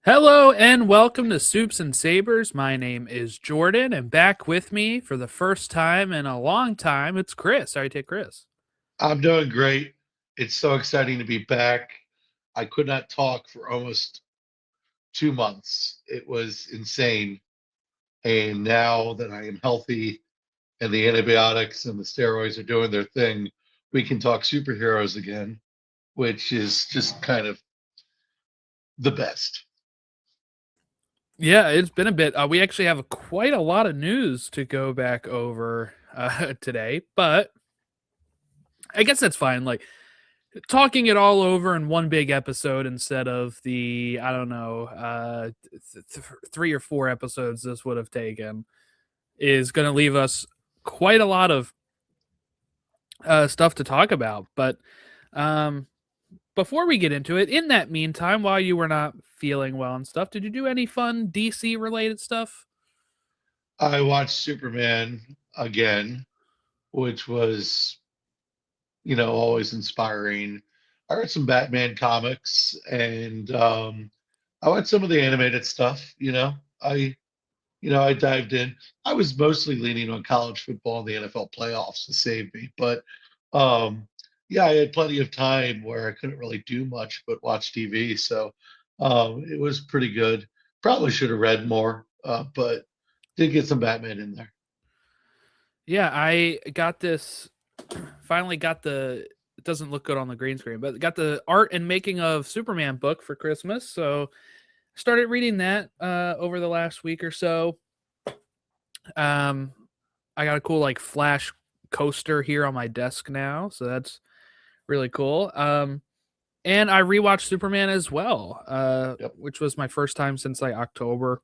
Hello and welcome to Soups and Sabers. My name is Jordan, and back with me for the first time in a long time, it's Chris. How are you take Chris? I'm doing great. It's so exciting to be back. I could not talk for almost 2 months. It was insane. And now that I am healthy and the antibiotics and the steroids are doing their thing, we can talk superheroes again, which is just kind of the best. Yeah, it's been a bit. We actually have quite a lot of news to go back over today, but I guess that's fine. Like talking it all over in one big episode instead of the I don't know 3 or 4 episodes this would have taken is going to leave us quite a lot of stuff to talk about. But um, before we get into it, in that meantime, while you were not feeling well and stuff, did you do any fun DC related stuff? I watched Superman again, which was, always inspiring. I read some Batman comics and I watched some of the animated stuff, I dived in. I was mostly leaning on college football and the NFL playoffs to save me, but um, yeah, I had plenty of time where I couldn't really do much but watch TV. So it was pretty good. Probably should have read more, but did get some Batman in there. Yeah, I got this. Finally, got the. It doesn't look good on the green screen, but got the art and making of Superman book for Christmas. So started reading that over the last week or so. Um, I got a cool like flash coaster here on my desk now, so that's really cool. And I rewatched Superman as well, Yep. which was my first time since like October.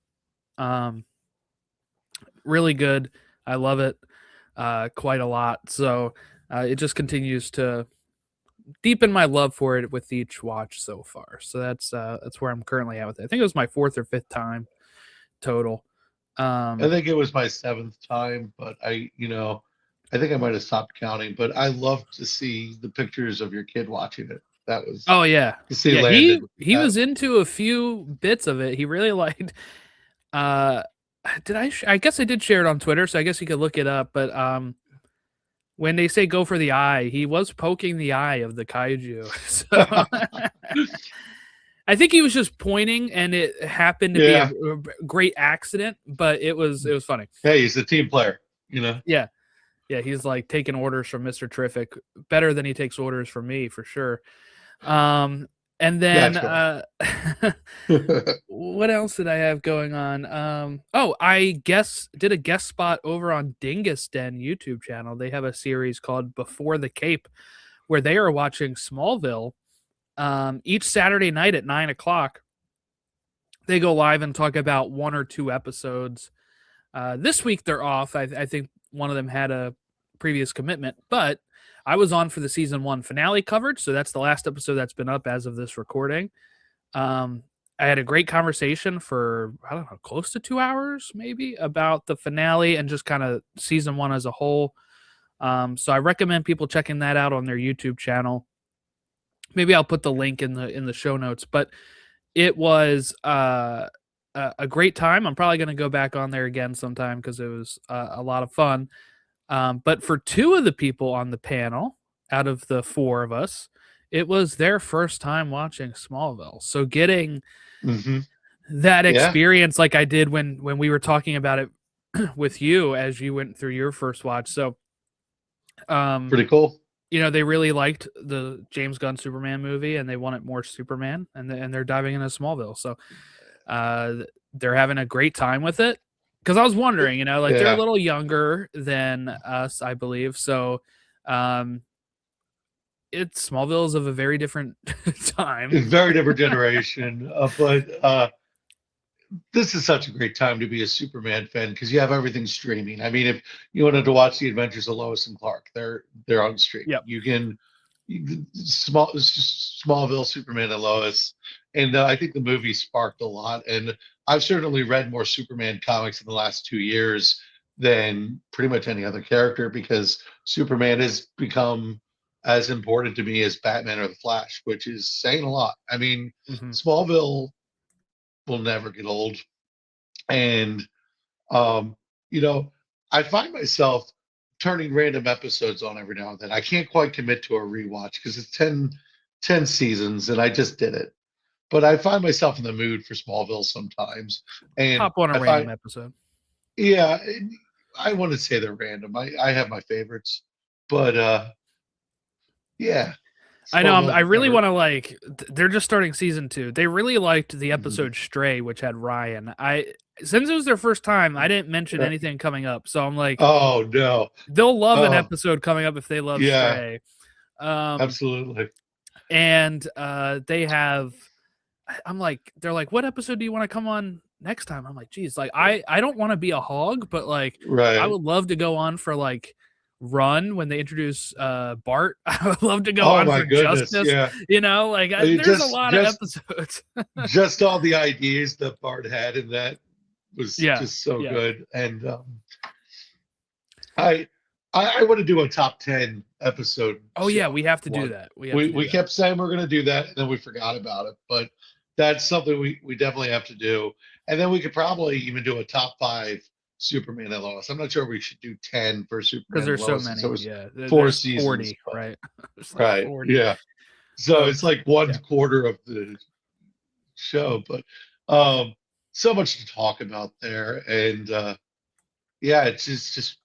Um, really good. I love it quite a lot. So it just continues to deepen my love for it with each watch so far. So that's where I'm currently at with it. I think it was my fourth or fifth time total. I Um, think it was my seventh time, but I think I might have stopped counting. But I love to see the pictures of your kid watching it. That was oh yeah, to see yeah. He Landon. he was into a few bits of it. He really liked. Uh, did I guess I did share it on Twitter, so I guess you could look it up. But when they say go for the eye, he was poking the eye of the kaiju. So I think he was just pointing, and it happened to be a Yeah. great accident, but it was funny. Hey, he's a team player. Yeah, yeah. He's like taking orders from Mister Terrific better than he takes orders from me for sure. Um, and then Gotcha. what else did I have going on? Oh, I guess did a guest spot over on Dingus Den YouTube channel. They have a series called Before the Cape, where they are watching Smallville each Saturday night at 9 o'clock. They go live and talk about 1 or 2 episodes. This week they're off. I think one of them had a previous commitment, but I was on for the season 1 finale coverage, so that's the last episode that's been up as of this recording. Um, I had a great conversation for I don't know, close to 2 hours maybe about the finale and just kind of season 1 as a whole. So I recommend people checking that out on their YouTube channel. Maybe I'll put the link in the show notes, but it was a great time. I'm probably going to go back on there again sometime because it was a lot of fun. But for two of the people on the panel out of the four of us, it was their first time watching Smallville. So getting Hmm. that Yeah, experience like I did when we were talking about it with you as you went through your first watch. So um pretty cool. they really liked the James Gunn Superman movie and they wanted more Superman and they're diving into Smallville. So uh they're having a great time with it. Because I was wondering, like they're a Yeah, little younger than us, I believe. So um it's Smallville is of a very different time. very different generation, but this is such a great time to be a Superman fan because you have everything streaming. I mean, if you wanted to watch the Adventures of Lois and Clark, they're on streaming. Yep. Smallville, Superman and Lois, and I think the movie sparked a lot. And I've certainly read more Superman comics in the last 2 years than pretty much any other character because Superman has become as important to me as Batman or the Flash, which is saying a lot. I mean, Hmm. Smallville will never get old. And um, you know, I find myself turning random episodes on every now and then. I can't quite commit to a rewatch because it's 10 seasons and I just did it. But I find myself in the mood for Smallville sometimes. And Pop on a I random find, episode. yeah, I want to say they're random. I have my favorites. But yeah, I know. Smallville I really never. want to like. They're just starting season 2. They really liked the Mhm. episode "Stray," which had Ryan. Since it was their first time, I didn't mention anything coming up, so I'm like, Oh no. they'll love an Oh episode coming up if they love yeah, Stray. Um, absolutely. and they have. I'm like, they're like, what episode do you want to come on next time? I'm like, geez, like I don't want to be a hog, but like I Right. would love to go on for like Run when they introduce Bart. I would love to go Oh on my for goodness. Justice. Yeah. Like You there's a just lot of just episodes. just all the ideas that Bart had in that was Yeah, just so yeah. good. And I I want to do a top 10 episode Oh yeah, show we have to do one. that. We have to do We that. kept saying we're going to do that, and then we forgot about it. But that's something we definitely have to do. And then we could probably even do a top 5 Superman and Lois. I'm not sure we should do 10 for Because Superman and there's so Lois since it many. was Yeah, 4 there's seasons. 40, But right? There's like right, 40. yeah. So So it's like one yeah. quarter of the show, but so much to talk about there. And yeah, it's just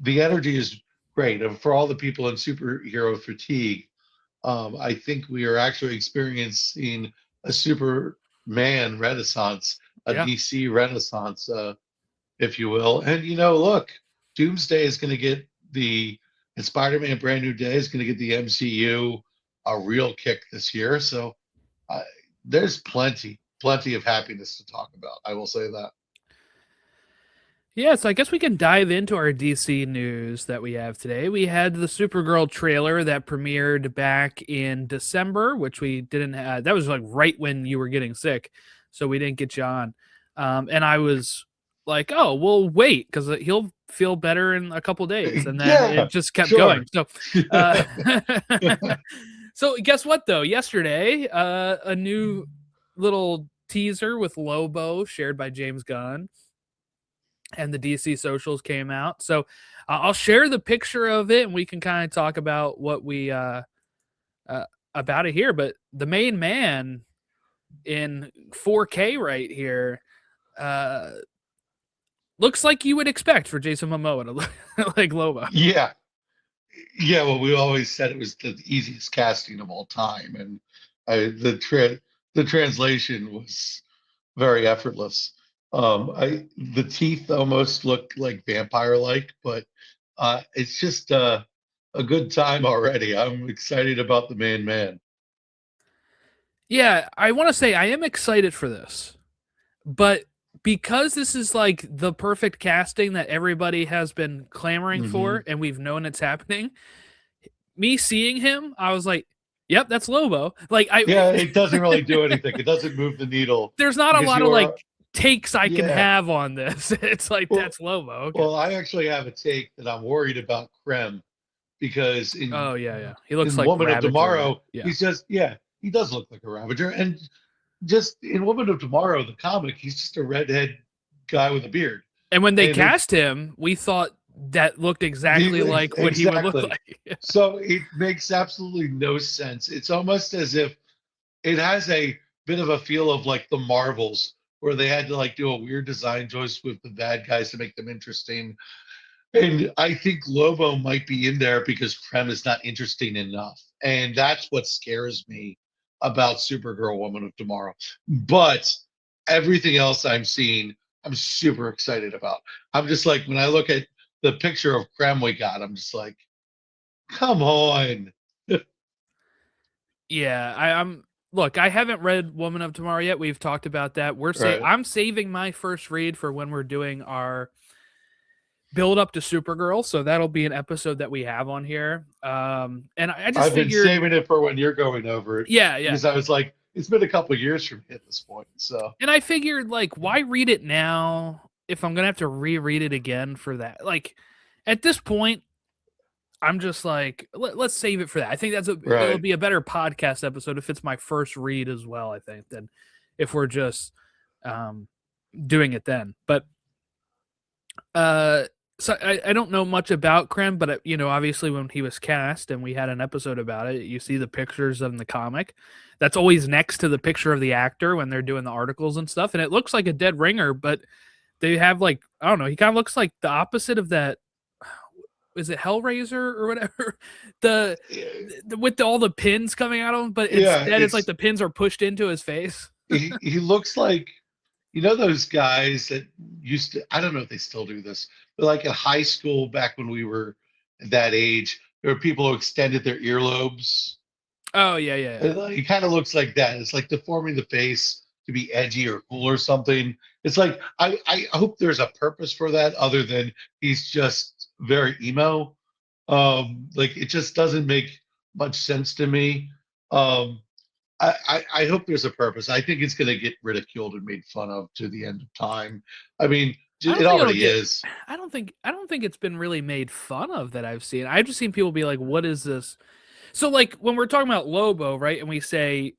the energy is great. And for all the people in superhero fatigue, I think we are actually experiencing a Superman renaissance, a Yeah. DC renaissance, if you will. And look, Doomsday is going to get and Spider-Man Brand New Day is going to get the MCU a real kick this year. So uh, there's plenty of happiness to talk about. I will say that. Yeah, so I guess we can dive into our DC news that we have today. We had the Supergirl trailer that premiered back in December, which we didn't have. That was like right when you were getting sick, so we didn't get you on. And I was like, oh, we'll wait because he'll feel better in a couple days. And then Yeah, it just kept sure. going. So, so guess what, though? Yesterday, a new little teaser with Lobo shared by James Gunn and the DC socials came out. So I'll share the picture of it and we can kind of talk about what we about it here. But the main man in 4K right here looks like you would expect for Jason Momoa to look like Lobo. Yeah. Yeah, well, we always said it was the easiest casting of all time, and the translation was very effortless. The teeth almost look like vampire-like, but it's just a good time already. I'm excited about the main man. Yeah, I want to say I am excited for this, but because this is like the perfect casting that everybody has been clamoring Hmm. for and we've known it's happening, me seeing him, I was like, yep, that's Lobo. Like Yeah, it doesn't really do anything. It doesn't move the needle there's not a because lot of you like are, takes I can yeah. have on this. It's like Well, that's Lobo. Okay. well, I actually have a take that I'm worried about Krem because Oh yeah, yeah. He looks in like Woman of Ravager. Tomorrow, Yeah. he's just he does look like a Ravager, and just in Woman of Tomorrow, the comic, he's just a redhead guy with a beard, And when they and it cast him, we thought that looked exactly like what he would look exactly. like. So it makes absolutely no sense. It's almost as if it has a bit of a feel of like the Marvels, where they had to like do a weird design choice with the bad guys to make them interesting. And I think Lobo might be in there because Krem is not interesting enough. And that's what scares me about Supergirl Woman of Tomorrow. But everything else I'm seeing, I'm super excited about. I'm just like, when I look at the picture of Krem we got, I'm just like, come on. Yeah, I'm look, I haven't read Woman of Tomorrow yet. We've talked about that. Right. I'm saving my first read for when we're doing our build up to Supergirl, so that'll be an episode that we have on here. And I just I've been figured, saving it for when you're going over it yeah, yeah. because I was like, it's been a couple of years for me at this point. So, And I figured, like, why read it now if I'm gonna have to reread it again for that? Like, at this point, I'm just like, let's save it for that. I think it'll right. be a better podcast episode if it's my first read as well. I think than if we're just doing it then. But so I don't know much about Krem, but obviously when he was cast and we had an episode about it, you see the pictures in the comic. That's always next to the picture of the actor when they're doing the articles and stuff, and it looks like a dead ringer, but they have I don't know, he kind of looks like the opposite of that. Is it Hellraiser or whatever? With all the pins coming out of him, but instead it's like the pins are pushed into his face. He looks like those guys that used to, I don't know if they still do this, but like in high school back when we were that age, there were people who extended their earlobes. Oh yeah. He kind of looks like that. It's like deforming the face to be edgy or cool or something. It's like I hope there's a purpose for that other than he's just very emo. Like it just doesn't make much sense to me. I hope there's a purpose. I think it's going to get ridiculed and made fun of to the end of time. I mean, it already is. I don't think it's been really made fun of that I've seen. I've just seen people be like, "What is this?" So like when we're talking about Lobo, right, and we say,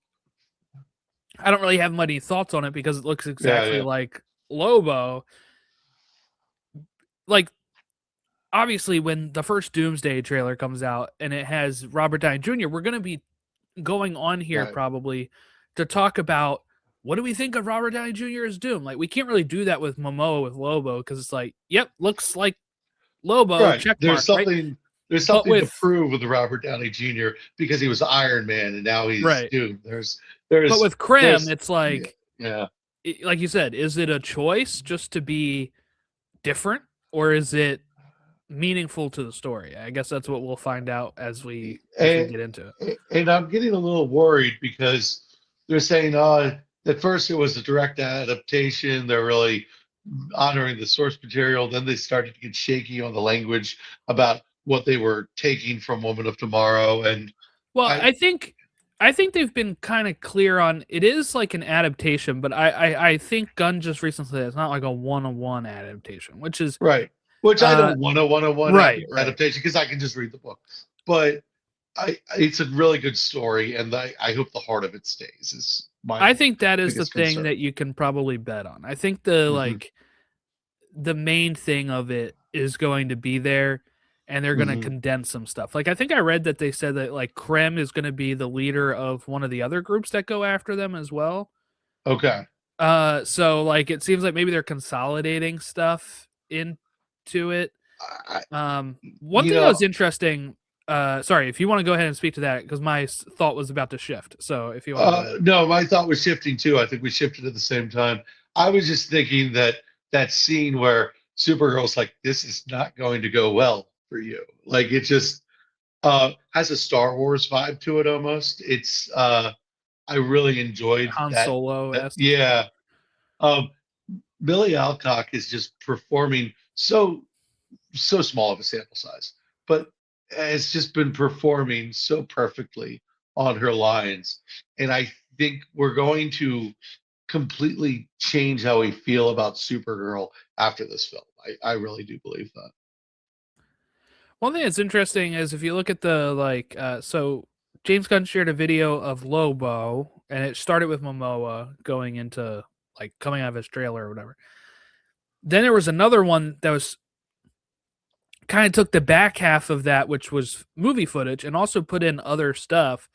I don't really have many thoughts on it because it looks exactly like Lobo. Like, obviously, when the first Doomsday trailer comes out and it has Robert Downey Jr., we're going to be going on here probably to talk about what do we think of Robert Downey Jr. as Doom. Like, we can't really do that with Momoa with Lobo because it's like, yep, looks like Lobo. Right. Check There's mark, something. Right? There's something to prove with Robert Downey Jr. because he was Iron Man and now he's Doom. There's. But with Krem, it's like, like you said, is it a choice just to be different, or is it meaningful to the story? I guess that's what we'll find out as we get into it. And I'm getting a little worried because they're saying, at first it was a direct adaptation. They're really honoring the source material. Then they started to get shaky on the language about what they were taking from Woman of Tomorrow. And I think they've been kind of clear on it is like an adaptation, but I think Gunn just recently said it's not like a one-on-one adaptation, which is right. Which I don't want a one-on-one adaptation because I can just read the book. But it's a really good story, and I hope the heart of it stays. I think that is the thing that you can probably bet on. I think the main thing of it is going to be there, and they're going to condense some stuff. Like I think I read that they said that like Krem is going to be the leader of one of the other groups that go after them as well. Okay. So like it seems like maybe they're consolidating stuff into it. One thing that was interesting. Sorry, if you want to go ahead and speak to that, because my thought was about to shift. So if you want, no, my thought was shifting too. I think we shifted at the same time. I was just thinking that scene where Supergirl's like, "This is not going to go well for you." Like it just has a Star Wars vibe to it almost. It's I really enjoyed Han that. Solo. Yeah. Millie Alcock is just performing so small of a sample size, but has just been performing so perfectly on her lines. And I think we're going to completely change how we feel about Supergirl after this film. I really do believe that. One thing that's interesting is if you look at the so James Gunn shared a video of Lobo, and it started with Momoa going into like coming out of his trailer or whatever. Then there was another one that was kind of took the back half of that, which was movie footage, and also put in other stuff.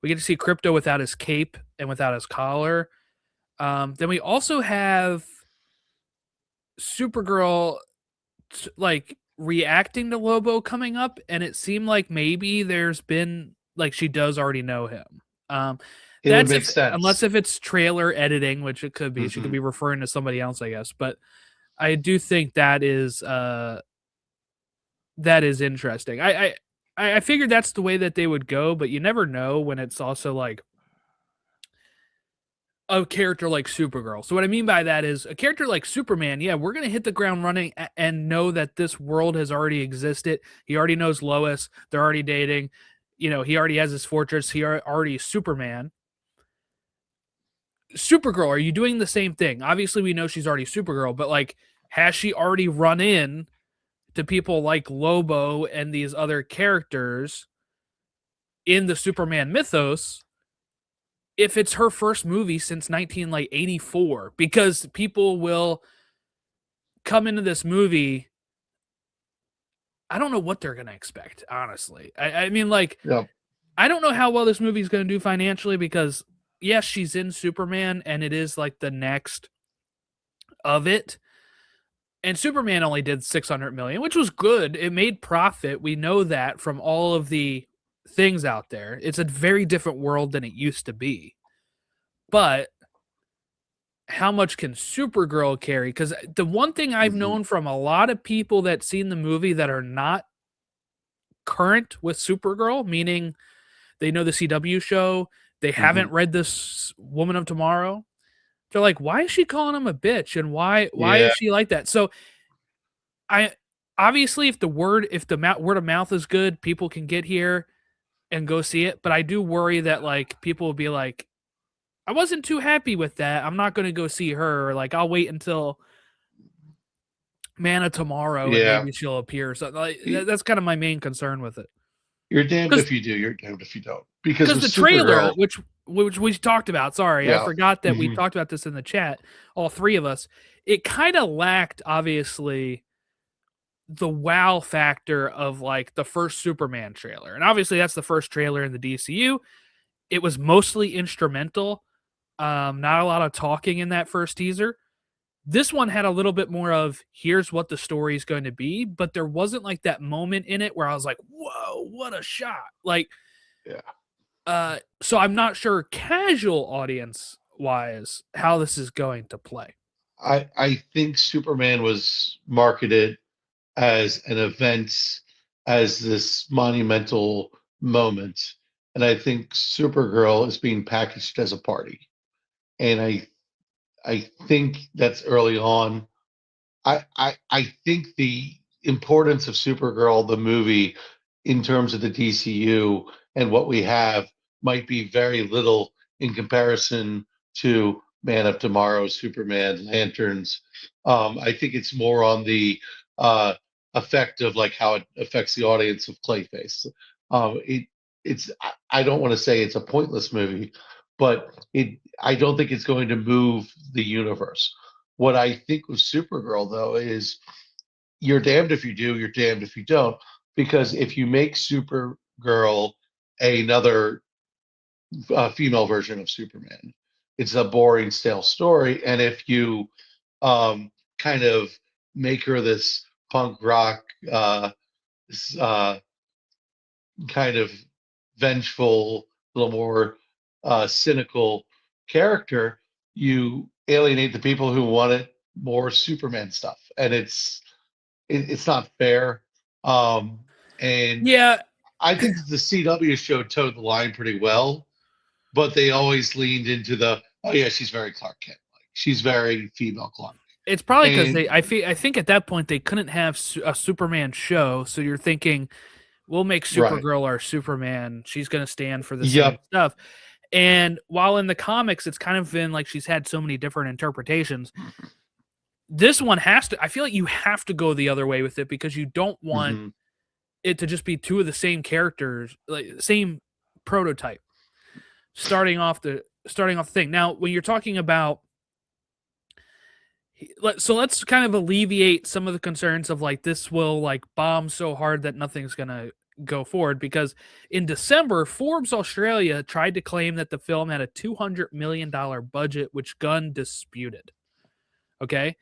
We get to see Crypto without his cape and without his collar. Then we also have Supergirl like reacting to Lobo coming up, and it seemed like maybe there's been like she does already know him. It would make sense. Unless if it's trailer editing, which it could be. She could be referring to somebody else, I guess. But I do think that is interesting. I figured that's the way that they would go, but you never know when it's also like a character like Supergirl. So what I mean by that is a character like Superman, yeah, we're going to hit the ground running and know that this world has already existed. He already knows Lois. They're already dating. He already has his fortress. He already is Superman. Supergirl, are you doing the same thing? Obviously, we know she's already Supergirl, but like, has she already run in to people like Lobo and these other characters in the Superman mythos? if it's her first movie since 1984, because people will come into this movie. I don't know what they're gonna expect, honestly. I mean, like, Yep. I don't know how well this movie's gonna do financially because yes, she's in Superman, and it is like the next of it. And Superman only did 600 million, which was good. It made profit. We know that from all of the things out there. It's a very different world than it used to be. But how much can Supergirl carry? Because the one thing I've hmm known from a lot of people that seen the movie that are not current with Supergirl, meaning they know the CW show, they hmm haven't read this Woman of Tomorrow. They're like, why is she calling him a bitch? And why Yeah. is she like that? So I obviously if the word word of mouth is good, people can get here and go see it. But I do worry that like people will be like, I wasn't too happy with that. I'm not going to go see her. Or like I'll wait until Man of Tomorrow and Yeah. maybe she'll appear. So like Y- that's kind of my main concern with it. You're damned Because if you do. You're damned if you don't. Because with the trailer, Supergirl, which we talked about. Sorry, I yeah. forgot that we hmm talked about this in the chat. All three of us. It kind of lacked, obviously, the wow factor of like the first Superman trailer, and obviously that's the first trailer in the DCU. It was mostly instrumental, not a lot of talking in that first teaser. This one had a little bit more of here's what the story is going to be, but there wasn't like that moment in it where I was like, whoa, what a shot. Like, Yeah. so I'm not sure casual audience wise how this is going to play. I think Superman was marketed as an event, as this monumental moment, and I think Supergirl is being packaged as a party. And I think that's early on. I think the importance of Supergirl, the movie, in terms of the DCU and what we have, might be very little in comparison to Man of Tomorrow, Superman, Lanterns. I think it's more on the effect of like how it affects the audience of Clayface. It it's I don't want to say it's a pointless movie, but it I don't think it's going to move the universe. What I think with Supergirl, though, is you're damned if you do, you're damned if you don't. Because if you make Supergirl another female version of Superman, it's a boring, stale story. And if you kind of make her this punk rock, uh, kind of vengeful, a little more cynical character, you alienate the people who wanted more Superman stuff, and it's not fair. Um, and Yeah, I think that the CW show towed the line pretty well, but they always leaned into the oh yeah, she's very Clark Kent like, she's very female Clark, it's probably because and I think at that point they couldn't have a Superman show, so you're thinking we'll make right, Supergirl our Superman. She's going to stand for the same yep, stuff. And while in the comics, it's kind of been like she's had so many different interpretations. This one has to. I feel like you have to go the other way with it because you don't want hmm it to just be two of the same characters, like same prototype, starting off the thing. Now, when you're talking about so let's kind of alleviate some of the concerns of like this will like bomb so hard that nothing's gonna go forward because in December, Forbes Australia tried to claim that the film had a $200 million budget, which Gunn disputed. Okay,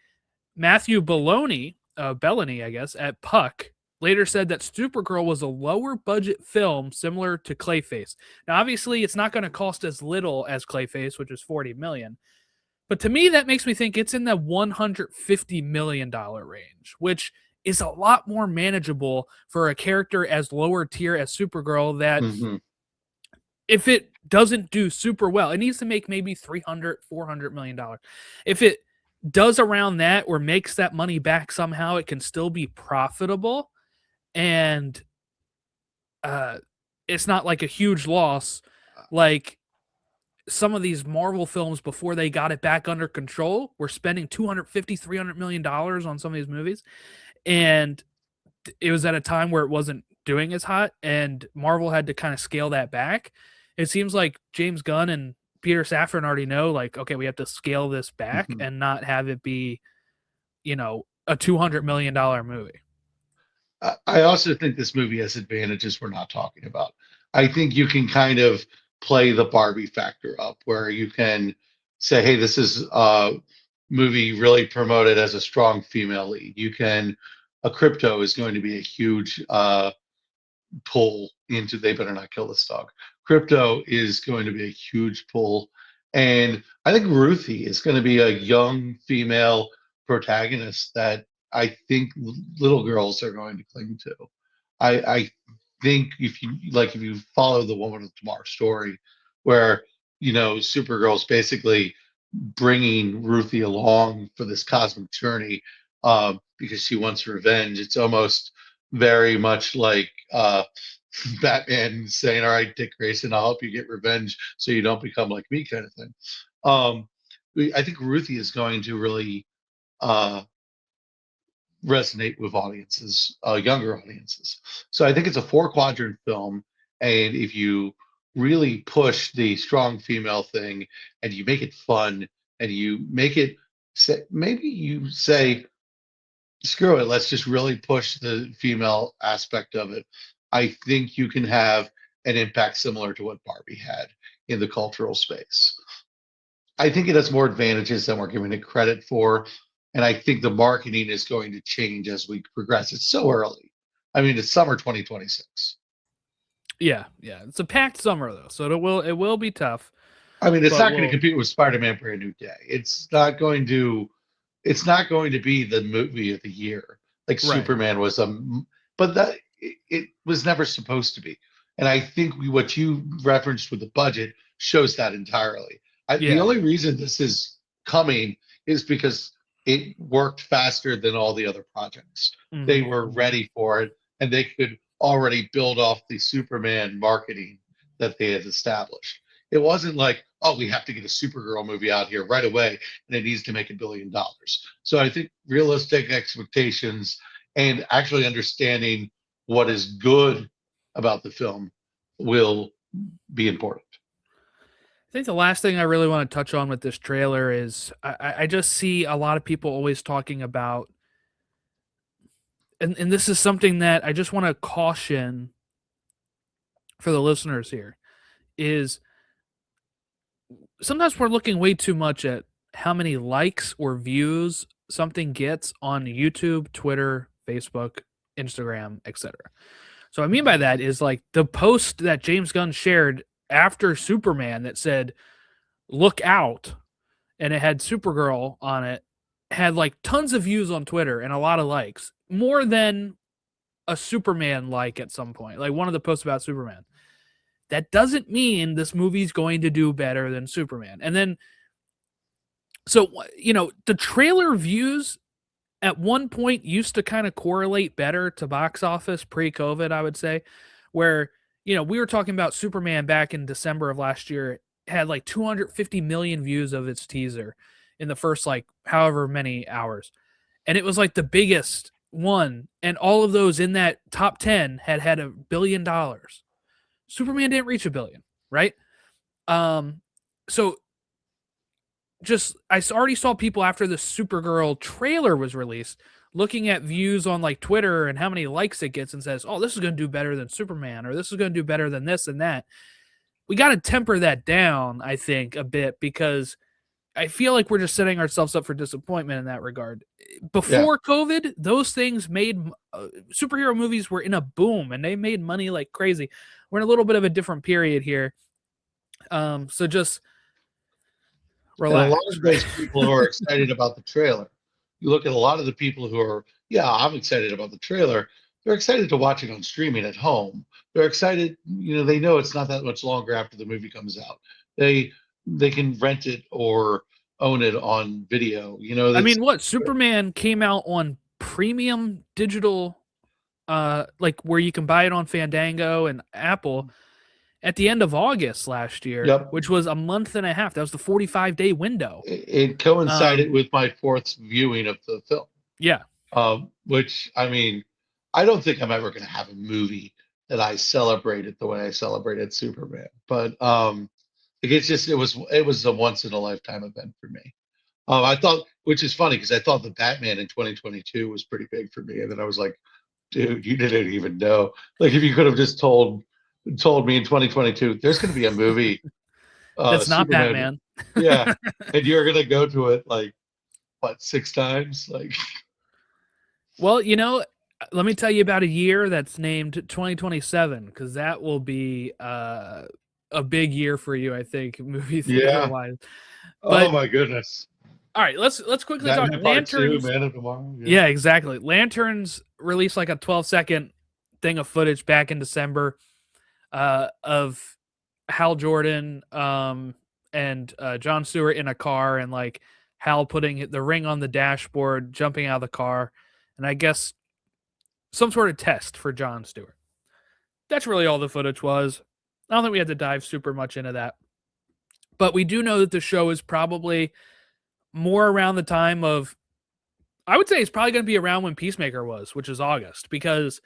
Matthew Belloni, I guess, at Puck later said that Supergirl was a lower budget film similar to Clayface. Now, obviously, it's not going to cost as little as Clayface, which is 40 million. But to me, that makes me think it's in the $150 million range, which is a lot more manageable for a character as lower tier as Supergirl. That hmm if it doesn't do super well, it needs to make maybe 300, $400 million. If it does around that or makes that money back somehow, it can still be profitable. And it's not like a huge loss like some of these Marvel films before they got it back under control were spending 250, $300 million on some of these movies. And it was at a time where it wasn't doing as hot and Marvel had to kind of scale that back. It seems like James Gunn and Peter Safran already know, like, okay, we have to scale this back Mhm. and not have it be, a $200 million movie. I also think this movie has advantages we're not talking about. I think you can kind of play the Barbie factor up where you can say, hey, this is a movie really promoted as a strong female lead. A crypto is going to be a huge pull into They Better Not Kill This Dog. Crypto is going to be a huge pull. And I think Ruthie is going to be a young female protagonist that I think little girls are going to cling to. I think if you follow the Woman of Tomorrow story, where Supergirl's basically bringing Ruthie along for this cosmic journey because she wants revenge. It's almost very much like Batman saying, "All right, Dick Grayson, I'll help you get revenge, so you don't become like me," kind of thing. Um, I think Ruthie is going to really uh, resonate with audiences, younger audiences. So I think it's a four quadrant film, and if you really push the strong female thing and you make it fun and you make it maybe you say screw it, let's just really push the female aspect of it. I think you can have an impact similar to what Barbie had in the cultural space. I think it has more advantages than we're giving it credit for. And I think the marketing is going to change as we progress. It's so early. I mean, it's summer 2026. Yeah, it's a packed summer though, so it will be tough. I mean, it's But not going to compete with Spider-Man Brand New Day. It's not going to be the movie of the year like right, Superman was but that it was never supposed to be. And I think what you referenced with the budget shows that entirely. The yeah, only reason this is coming is because it worked faster than all the other projects. They were mm-hmm. ready for it and they could already build off the Superman marketing that they had established. It wasn't like, oh, we have to get a Supergirl movie out here right away and it needs to make $1 billion. So I think realistic expectations and actually understanding what is good about the film will be important. I think the last thing I really want to touch on with this trailer is I just see a lot of people always talking about, and this is something that I just want to caution for the listeners here, is sometimes we're looking way too much at how many likes or views something gets on YouTube, Twitter, Facebook, Instagram, etc. So what I mean by that is like the post that James Gunn shared after Superman that said, "Look out," and it had Supergirl on it, had like tons of views on Twitter and a lot of likes, more than a Superman like at some point, like one of the posts about Superman. That doesn't mean this movie's going to do better than Superman. And then, so, the trailer views at one point used to kind of correlate better to box office pre-COVID, I would say, where, we were talking about Superman back in December of last year, had like 250 million views of its teaser in the first like however many hours. And it was like the biggest one. And all of those in that top 10 had $1 billion. Superman didn't reach $1 billion, right? So just I already saw people after the Supergirl trailer was released looking at views on like Twitter and how many likes it gets and says, "Oh, this is going to do better than Superman," or "This is going to do better than this and that." We got to temper that down, I think, a bit, because I feel like we're just setting ourselves up for disappointment in that regard. Yeah. Before COVID, those things made superhero movies were in a boom and they made money like crazy. We're in a little bit of a different period here. So just And a lot relax. of those people who are excited about the trailer, you look at a lot of the people who are, yeah, I'm excited about the trailer. They're excited to watch it on streaming at home. They're excited, they know it's not that much longer after the movie comes out. They can rent it or own it on video. I That's mean, what Superman came out on premium digital, like where you can buy it on Fandango and Apple at the end of August last year, yep. which was a month and a half. That was the 45-day window. It coincided with my fourth viewing of the film. Yeah. Which I mean, I don't think I'm ever going to have a movie that I celebrated the way I celebrated Superman. But Like it was a once in a lifetime event for me. I thought, which is funny because I thought the Batman in 2022 was pretty big for me, and then I was like, dude, you didn't even know. Like if you could have just told me in 2022 there's going to be a movie, That's not Superman, Batman. yeah, and you're going to go to it like what 6 times, like. Well, let me tell you about a year that's named 2027 because that will be a big year for you, I think, movie theater Yeah. wise. Oh But my goodness. all right, let's quickly talk Batman Part Two, Lanterns. Man of Tomorrow. Yeah. Yeah, exactly. Lanterns released like a 12-second thing of footage back in December of Hal Jordan and John Stewart in a car, and like Hal putting the ring on the dashboard, jumping out of the car, and I guess some sort of test for John Stewart. That's really all the footage was. I don't think we had to dive super much into that. But we do know that the show is probably more around the time of, I would say it's probably going to be around when Peacemaker was, which is August, because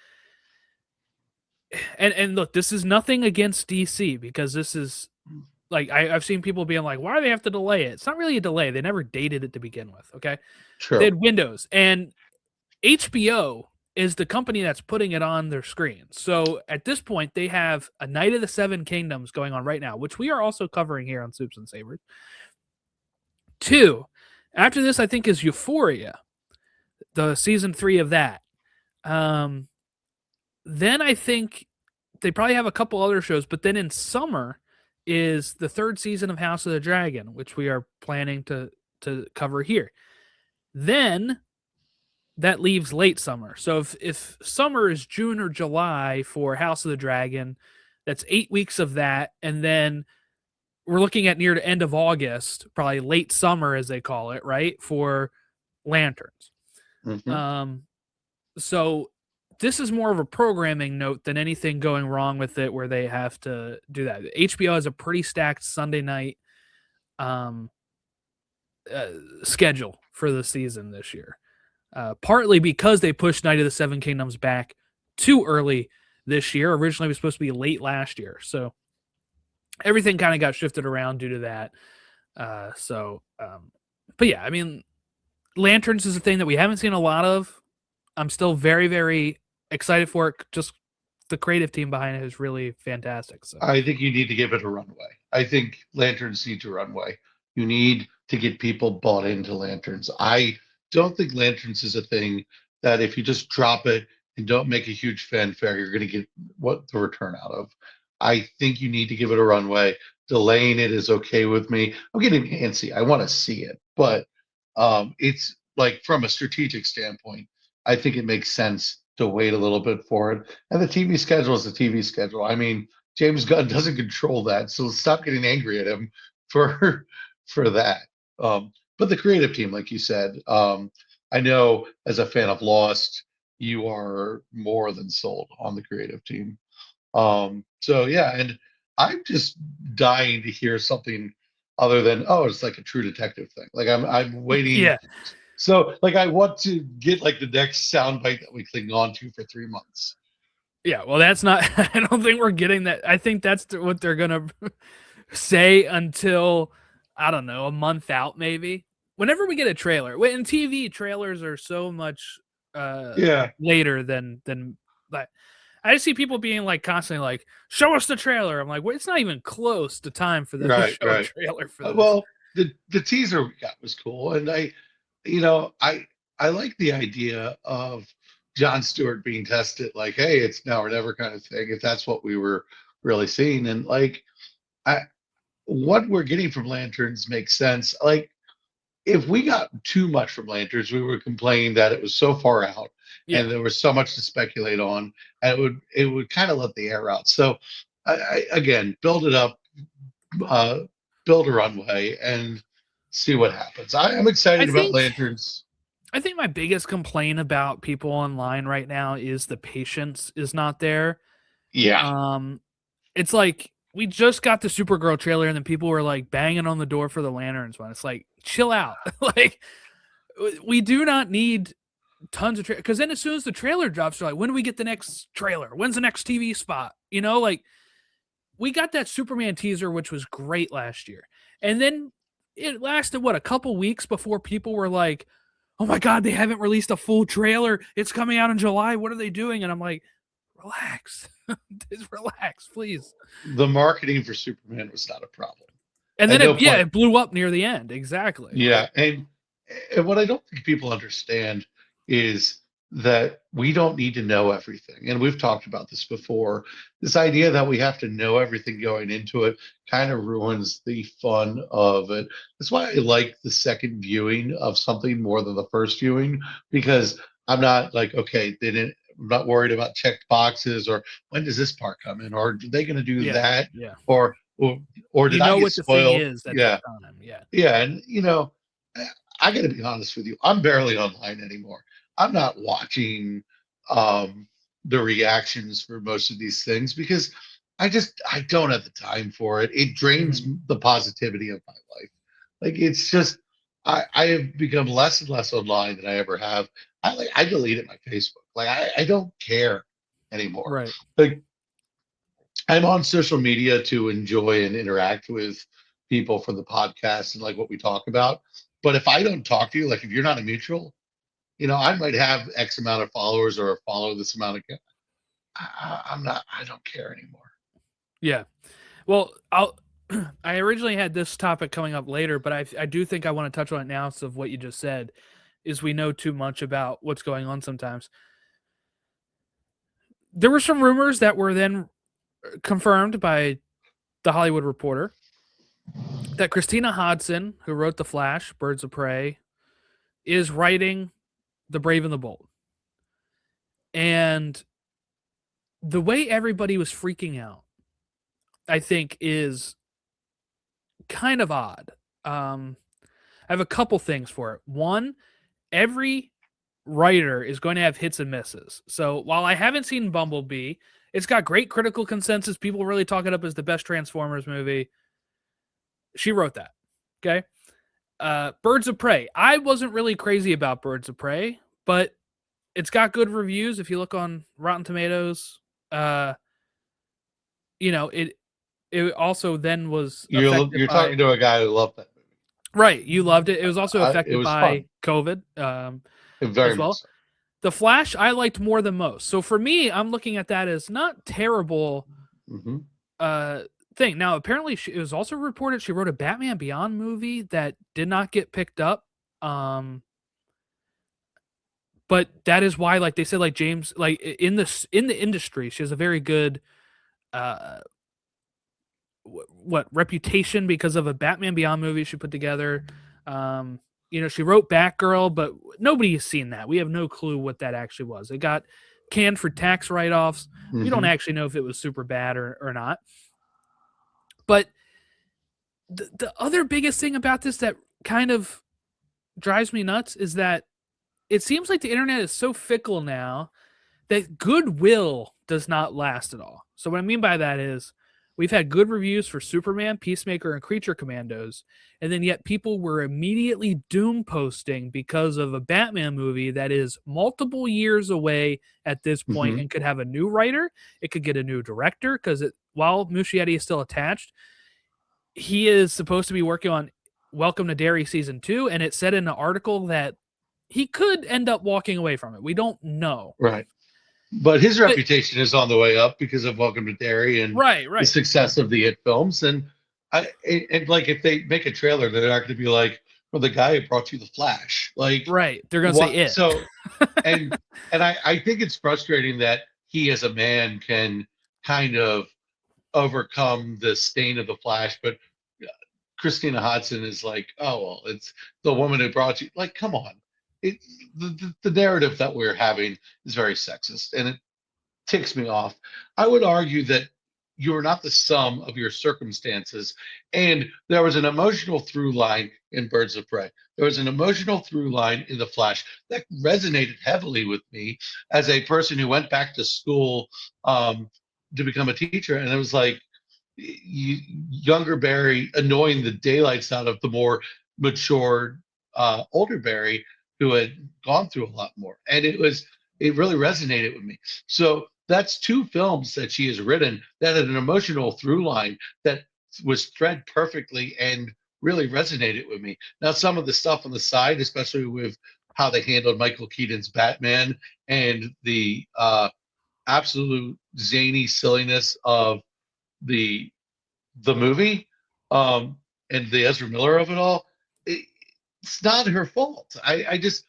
and look, this is nothing against DC, because this is like I've seen people being like, why do they have to delay it? It's not really a delay. They never dated it to begin with. Okay. They True. had windows, and HBO is the company that's putting it on their screen. So at this point, they have a Night of the Seven Kingdoms going on right now, which we are also covering here on Soups and Sabers. 2, after this, I think, is Euphoria, the season 3 of that. Then I think they probably have a couple other shows, but then in summer is the 3rd season of House of the Dragon, which we are planning to cover here. Then that leaves late summer. So if summer is June or July for House of the Dragon, that's 8 weeks of that, and then we're looking at near the end of August, probably late summer as they call it, right, for Lanterns. Mm-hmm. So this is more of a programming note than anything going wrong with it where they have to do that. HBO has a pretty stacked Sunday night schedule for the season this year. Partly because they pushed Night of the Seven Kingdoms back too early this year. Originally, it was supposed to be late last year. So everything kind of got shifted around due to that. But yeah, I mean, Lanterns is a thing that we haven't seen a lot of. I'm still very, very excited for it. Just the creative team behind it is really fantastic. So I think you need to give it a runway. I think Lanterns need a runway. You need to get people bought into Lanterns. I don't think Lanterns is a thing that if you just drop it and don't make a huge fanfare, you're going to get what the return out of. I think you need to give it a runway. Delaying it is okay with me. I'm getting antsy. I want to see it, but it's like from a strategic standpoint, I think it makes sense to wait a little bit for it. And the TV schedule is the TV schedule. I mean, James Gunn doesn't control that, so stop getting angry at him for for that. But the creative team, like you said, I know as a fan of Lost, you are more than sold on the creative team. So yeah, and I'm just dying to hear something other than, oh, it's like a True Detective thing. Like I'm waiting. yeah, So like I want to get like the next soundbite that we cling on to for 3 months. yeah. Well, that's not. I don't think we're getting that. I think that's what they're gonna say until, I don't know, a month out maybe. Whenever we get a trailer, in TV, trailers are so much Yeah, later than that. I just see people being like constantly like, "Show us the trailer." I'm like, well, it's not even close to time for them to right, show a right. trailer for this. Well, the teaser we got was cool, and I like the idea of John Stewart being tested, like, hey, it's now or never kind of thing. If that's what we were really seeing, and like, I what we're getting from Lanterns makes sense. Like, if we got too much from Lanterns, we were complaining that it was so far out Yeah, and there was so much to speculate on, and it would kind of let the air out. So, again, build it up, uh, build a runway, and see what happens. I am I excited about think Lanterns. I think my biggest complaint about people online right now is the patience is not there. Yeah, It's like we just got the Supergirl trailer, and then people were like banging on the door for the Lanterns one. It's like, chill out. Like, we do not need tons of because then as soon as the trailer drops, they're like, when do we get the next trailer? When's the next TV spot? Like, we got that Superman teaser, which was great last year. And then it lasted, what, a couple weeks before people were like, oh my God, they haven't released a full trailer. It's coming out in July. What are they doing? And I'm like, relax. Just relax, please. The marketing for Superman was not a problem. And then it blew up near the end. Exactly. Yeah. And what I don't think people understand is that we don't need to know everything. And we've talked about this before. This idea that we have to know everything going into it kind of ruins the fun of it. That's why I like the second viewing of something more than the first viewing, because I'm not like, okay, I'm not worried about checked boxes or when does this part come in, or are they going to do that? Yeah. Or did I get what spoiled? The thing is at that time. Yeah. Yeah. And, I got to be honest with you. I'm barely online anymore. I'm not watching the reactions for most of these things because I don't have the time for it. It drains the positivity of my life. Like, it's just, I have become less and less online than I ever have. I deleted my Facebook. Like, I don't care anymore. Right. Like, I'm on social media to enjoy and interact with people for the podcast and like what we talk about. But if I don't talk to you, like if you're not a mutual, I might have X amount of followers or follow this amount of. I don't care anymore. Yeah. Well, I originally had this topic coming up later, but I do think I want to touch on it now. So of what you just said is we know too much about what's going on sometimes. There were some rumors that were then confirmed by the Hollywood Reporter that Christina Hodson, who wrote The Flash, Birds of Prey, is writing The Brave and the Bold. And the way everybody was freaking out, I think, is kind of odd. I have a couple things for it. One, every writer is going to have hits and misses. So while I haven't seen Bumblebee, it's got great critical consensus. People really talk it up as the best Transformers movie. She wrote that. Okay. Birds of Prey. I wasn't really crazy about Birds of Prey, but it's got good reviews. If you look on Rotten Tomatoes, it also then was. You're talking to a guy who loved that movie. Right. You loved it. It was also affected by COVID very as well. So. The Flash I liked more than most. So for me, I'm looking at that as not terrible thing. Now, apparently it was also reported she wrote a Batman Beyond movie that did not get picked up. But that is why, like they said, like James, like in the industry, she has a very good reputation because of a Batman Beyond movie she put together. She wrote Batgirl, but nobody has seen that. We have no clue what that actually was. It got canned for tax write-offs. We don't actually know if it was super bad or not. But the other biggest thing about this that kind of drives me nuts is that it seems like the internet is so fickle now that goodwill does not last at all. So what I mean by that is we've had good reviews for Superman, Peacemaker, and Creature Commandos, and then yet people were immediately doom posting because of a Batman movie that is multiple years away at this point and could have a new writer. It could get a new director because while Muschietti is still attached, he is supposed to be working on Welcome to Derry Season 2, and it said in the article that he could end up walking away from it. We don't know. Right. But his reputation is on the way up because of Welcome to Derry and the success of the It films. And like if they make a trailer, they're not going to be like, well, the guy who brought you The Flash. Like, right. They're going to say it. So, and I think it's frustrating that he as a man can kind of overcome the stain of The Flash, but Christina Hodson is like, oh, well, it's the woman who brought you. Like, come on. The narrative that we're having is very sexist, and it ticks me off. I would argue that you're not the sum of your circumstances, and there was an emotional through line in Birds of Prey. There was an emotional through line in The Flash that resonated heavily with me as a person who went back to school to become a teacher, and it was like younger Barry annoying the daylights out of the more mature older Barry, who had gone through a lot more. And it really resonated with me. So that's two films that she has written that had an emotional through line that was thread perfectly and really resonated with me. Now, some of the stuff on the side, especially with how they handled Michael Keaton's Batman and the absolute zany silliness of the movie, and the Ezra Miller of it all, it's not her fault. I just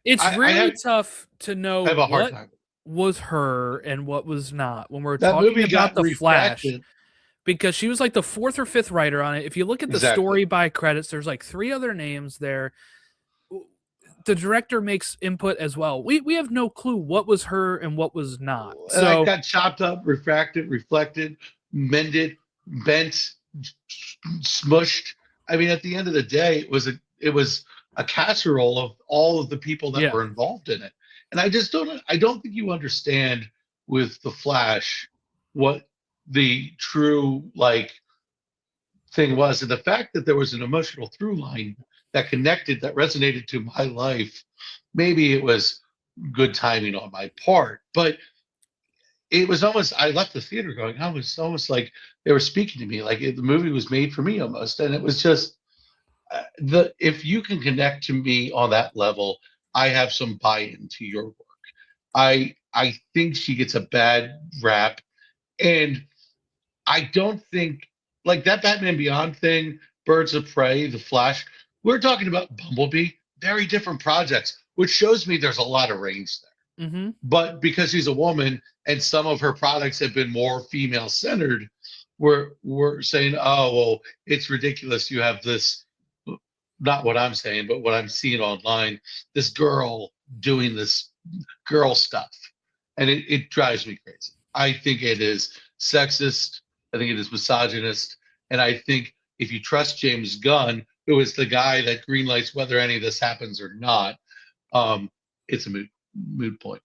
It's I really tough to know have a hard what time. was her and what was not when we're That talking movie about got The Flash, refactored. because she was like the fourth or fifth writer on it. If you look at the Exactly. story by credits, there's like 3 other names there. The director makes input as well. We have no clue what was her and what was not. And I So got chopped up, refracted, reflected, mended, bent, smushed. I mean, at the end of the day, it was a casserole of all of the people that yeah, were involved in it. And I don't think you understand with the Flash what the true like thing was, and the fact that there was an emotional through line that connected, that resonated to my life. Maybe it was good timing on my part, but it was almost, I left the theater going, I was almost like they were speaking to me, like the movie was made for me almost. And it was just the if you can connect to me on that level, I have some buy-in to your work. I think she gets a bad rap, and I don't think like that Batman Beyond thing, Birds of Prey, The Flash. We're talking about Bumblebee, very different projects, which shows me there's a lot of range there. mm-hmm. But because she's a woman and some of her products have been more female centered, we're saying, oh well, it's ridiculous. You have this, not what I'm saying, but what I'm seeing online, this girl doing this girl stuff. And it drives me crazy. I think it is sexist. I think it is misogynist. And I think if you trust James Gunn, who is the guy that greenlights whether any of this happens or not, it's a moot point.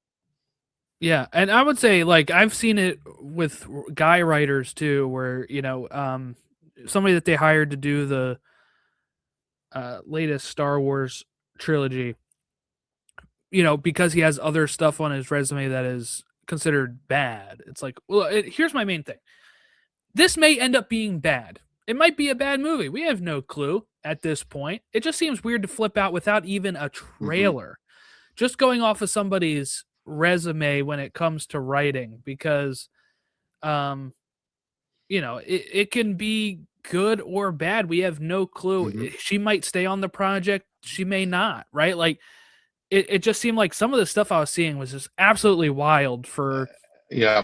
Yeah, and I would say like I've seen it with guy writers too, where somebody that they hired to do the latest Star Wars trilogy, because he has other stuff on his resume that is considered bad. It's like, well, here's my main thing. This may end up being bad. It might be a bad movie. We have no clue at this point. It just seems weird to flip out without even a trailer. Just going off of somebody's resume when it comes to writing, because it can be good or bad. We have no clue. She might stay on the project, she may not, right? Like it just seemed like some of the stuff I was seeing was just absolutely wild for Yeah.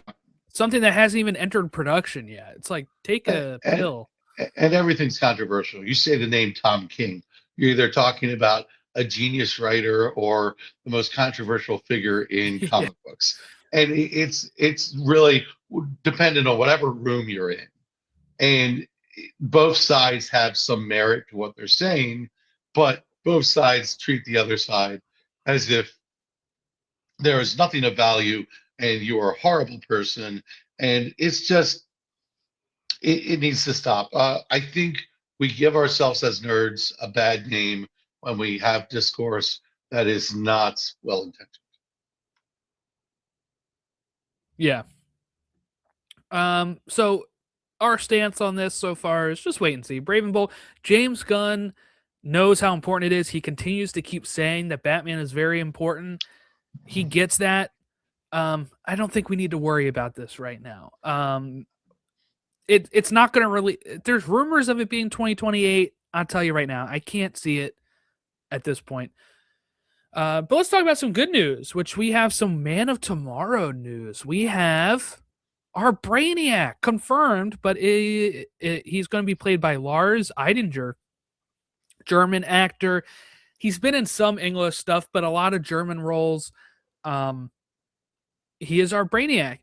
something that hasn't even entered production yet. It's like, take a pill. And everything's controversial. You say the name Tom King, you're either talking about a genius writer or the most controversial figure in comic books. And it's really dependent on whatever room you're in. And both sides have some merit to what they're saying, but both sides treat the other side as if there is nothing of value and you are a horrible person. And it's just, it needs to stop. I think we give ourselves as nerds a bad name when we have discourse that is not well intentioned. Yeah. So our stance on this so far is just wait and see. Brave and Bold. James Gunn knows how important it is. He continues to keep saying that Batman is very important. He gets that. I don't think we need to worry about this right now. It's not going to really. There's rumors of it being 2028. I'll tell you right now, I can't see it at this point. But let's talk about some good news, which we have some Man of Tomorrow news. We have our Brainiac confirmed, but he's going to be played by Lars Eidinger, German actor. He's been in some English stuff, but a lot of German roles. He is our Brainiac.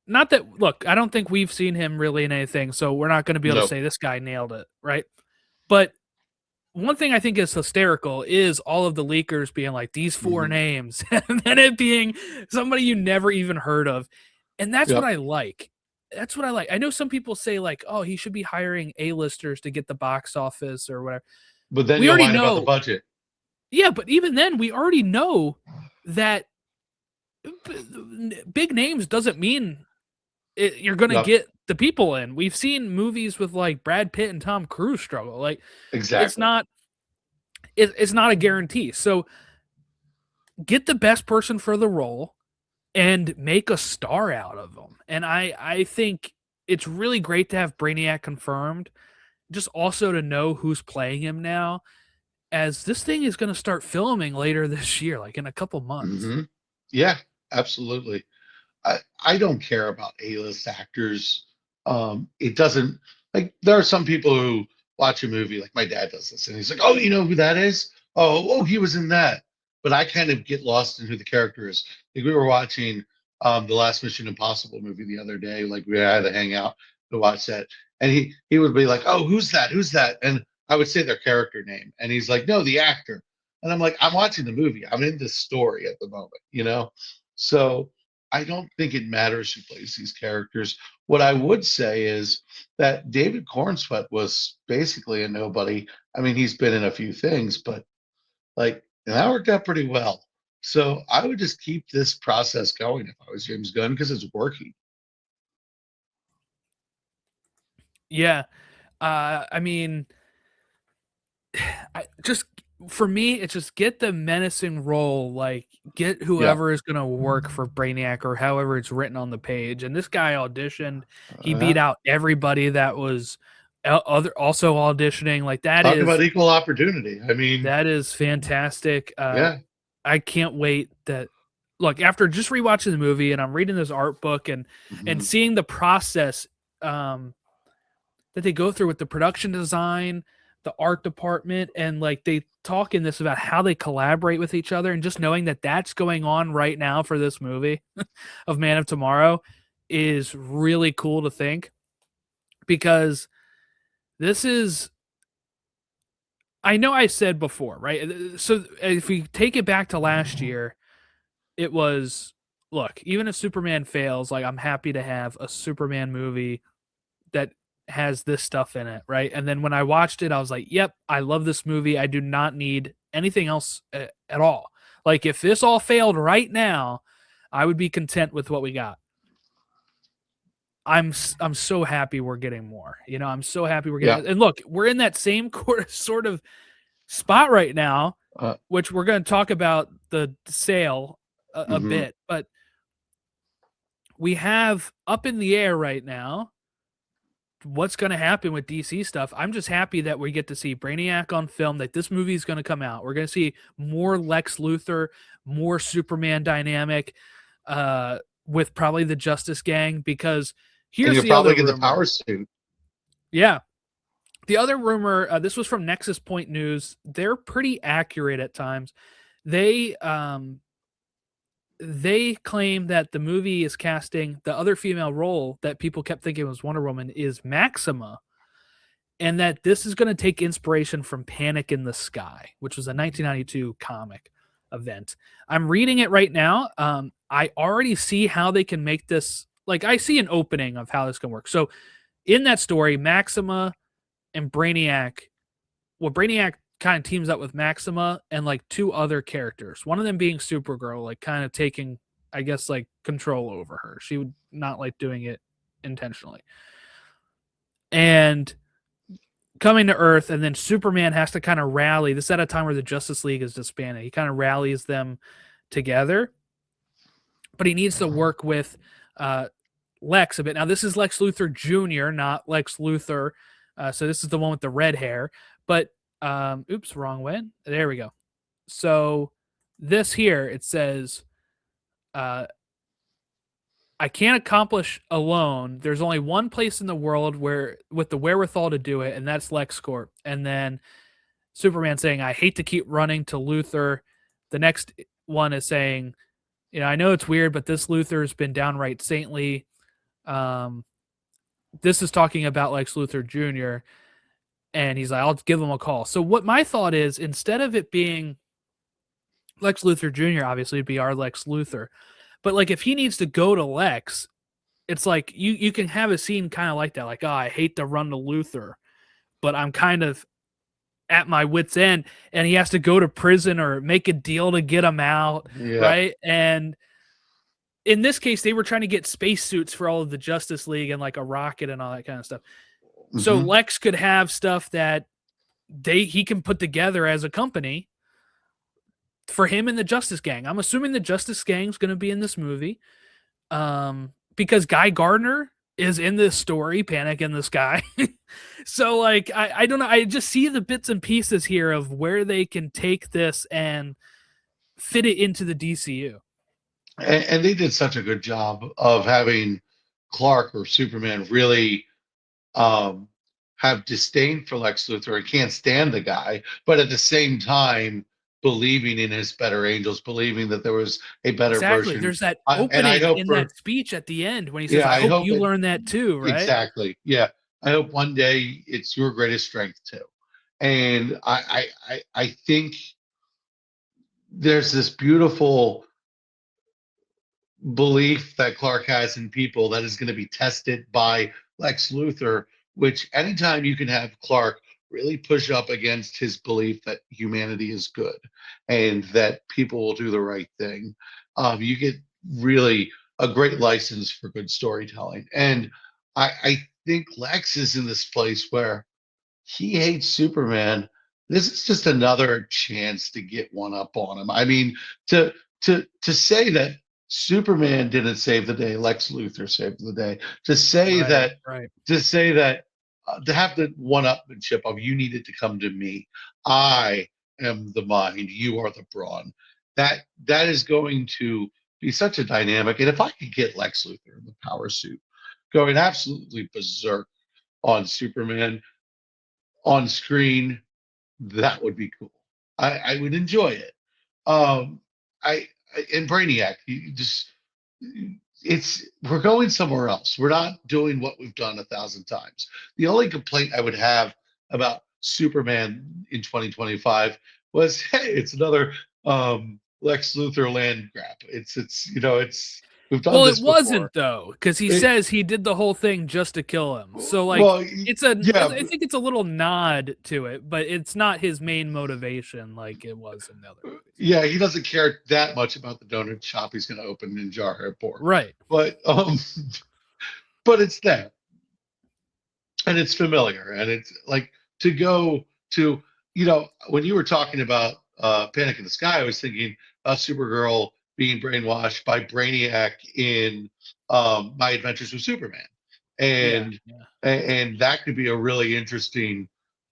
Not that, look, I don't think we've seen him really in anything, so we're not going to be able to say this guy nailed it, right? But one thing I think is hysterical is all of the leakers being like, these 4 names, and then it being somebody you never even heard of. And that's what I like. That's what I like. I know some people say like, oh, he should be hiring A-listers to get the box office or whatever. But then we already know about the budget. Yeah, but even then, we already know that big names doesn't mean you're going to Yep, get the people in. We've seen movies with like Brad Pitt and Tom Cruise struggle. Like it's exactly. not it's not a guarantee. So get the best person for the role and make a star out of them. And I think it's really great to have Brainiac confirmed. Just also to know who's playing him now, as this thing is going to start filming later this year, like in a couple months. Hmm. Yeah, absolutely. I don't care about A-list actors. It doesn't, like, there are some people who watch a movie, like my dad does this, and he's like, "Oh, you know who that is? Oh, he was in that." But I kind of get lost in who the character is. Like we were watching the last Mission Impossible movie the other day. Like we had to hang out to watch that, and he would be like, "Oh, who's that? Who's that?" And I would say their character name, and he's like, "No, the actor." And I'm like, "I'm watching the movie. I'm in this story at the moment, you know." So I don't think it matters who plays these characters. What I would say is that David Cornsweet was basically a nobody. I mean, he's been in a few things, but like, and that worked out pretty well. So I would just keep this process going if I was James Gunn because it's working. Yeah. I mean, just for me, it's just get the menacing role, like get Yeah. whoever is going to work for Brainiac or however it's written on the page. And this guy auditioned, he beat Yeah. out everybody that was other also auditioning. Like Talk about equal opportunity. I mean, that is fantastic. yeah. I can't wait that look after just rewatching the movie and I'm reading this art book and Mhm. seeing the process that they go through with the production design, the art department, and like they talk in this about how they collaborate with each other, and just knowing that that's going on right now for this movie of Man of Tomorrow is really cool to think because this is I know I said before, right? So if we take it back to last year, it was look, even if Superman fails, like I'm happy to have a Superman movie that has this stuff in it, right? And then when I watched it, I was like, "Yep, I love this movie. I do not need anything else at all." Like if this all failed right now, I would be content with what we got. I'm so happy we're getting more. You know, I'm so happy we're Yeah. getting. And look, we're in that same sort of spot right now, Uh, which we're going to talk about the sale a mhm. bit, but we have up in the air right now what's going to happen with DC stuff. I'm just happy that we get to see Brainiac on film, that this movie is going to come out. We're going to see more Lex Luthor, more Superman dynamic with probably the Justice Gang, because And here's you'll the other probably get the rumor. power suit. Yeah. The other rumor, this was from Nexus Point News. They're pretty accurate at times. They claim that the movie is casting the other female role that people kept thinking was Wonder Woman is Maxima, and that this is going to take inspiration from Panic in the Sky, which was a 1992 comic event. I'm reading it right now. I already see how they can make this. Like, I see an opening of how this can work. So, in that story, Maxima and Brainiac, well, Brainiac kind of teams up with Maxima and like two other characters. One of them being Supergirl, like kind of taking, I guess, like control over her. She would not like doing it intentionally. And coming to Earth, and then Superman has to kind of rally. This is at a time where the Justice League is disbanded. He kind of rallies them together, but he needs to work with Lex a bit. Now, this is Lex Luthor Jr., not Lex Luthor. So this is the one with the red hair. But oops, wrong way. There we go. So this here, it says, I can't accomplish alone. There's only one place in the world where with the wherewithal to do it, and that's LexCorp. And then Superman saying, I hate to keep running to Luthor. The next one is saying, you know, I know it's weird, but this Luthor's been downright saintly. This is talking about Lex Luthor Jr. And he's like, I'll give him a call. So what my thought is, instead of it being Lex Luthor Jr., obviously it'd be our Lex Luthor. But like if he needs to go to Lex, it's like you can have a scene kind of like that, like, oh, I hate to run to Luthor, but I'm kind of at my wit's end, and he has to go to prison or make a deal to get him out, Yeah. right? And in this case, they were trying to get spacesuits for all of the Justice League and like a rocket and all that kind of stuff. So Mhm. Lex could have stuff that he can put together as a company for him and the Justice Gang. I'm assuming the Justice Gang's going to be in this movie, because Guy Gardner is in this story, Panic in the Sky. So like I don't know. I just see the bits and pieces here of where they can take this and fit it into the DCU. And they did such a good job of having Clark or Superman really um, have disdain for Lex Luthor and can't stand the guy, but at the same time believing in his better angels, believing that there was a better Exactly. version. There's that And I opening hope in for, that speech at the end when he says, yeah, "I I hope hope you it learn that too." Right? exactly, yeah. I hope one day it's your greatest strength too. And I think there's this beautiful belief that Clark has in people that is going to be tested by Lex Luthor, which anytime you can have Clark really push up against his belief that humanity is good and that people will do the right thing, you get really a great license for good storytelling. And I think Lex is in this place where he hates Superman. This is just another chance to get one up on him. I mean, to say that Superman didn't save the day, Lex Luthor saved the day. To say Right. that Right. to have the one-upmanship of you needed to come to me. I am the mind, you are the brawn. That is going to be such a dynamic. And if I could get Lex Luthor in the power suit going absolutely berserk on Superman on screen, that would be cool. I would enjoy it. Um, in Brainiac, you just it's we're going somewhere else. We're not doing what we've done a thousand times. The only complaint I would have about Superman in 2025 was, hey, it's another Lex Luthor land grab. It's we've done Well, it this wasn't before. though, because he It, says he did the whole thing just to kill him. So like, well, I yeah, think it's a little nod to it, but it's not his main motivation like it was in the other movies. yeah, he doesn't care that much about the donut shop he's going to open in Jar Airport, Right. but but it's there and it's familiar and it's like to go to when you were talking about Panic in the Sky, I was thinking about Supergirl being brainwashed by Brainiac in My Adventures with Superman, Yeah. and Yeah. and that could be a really interesting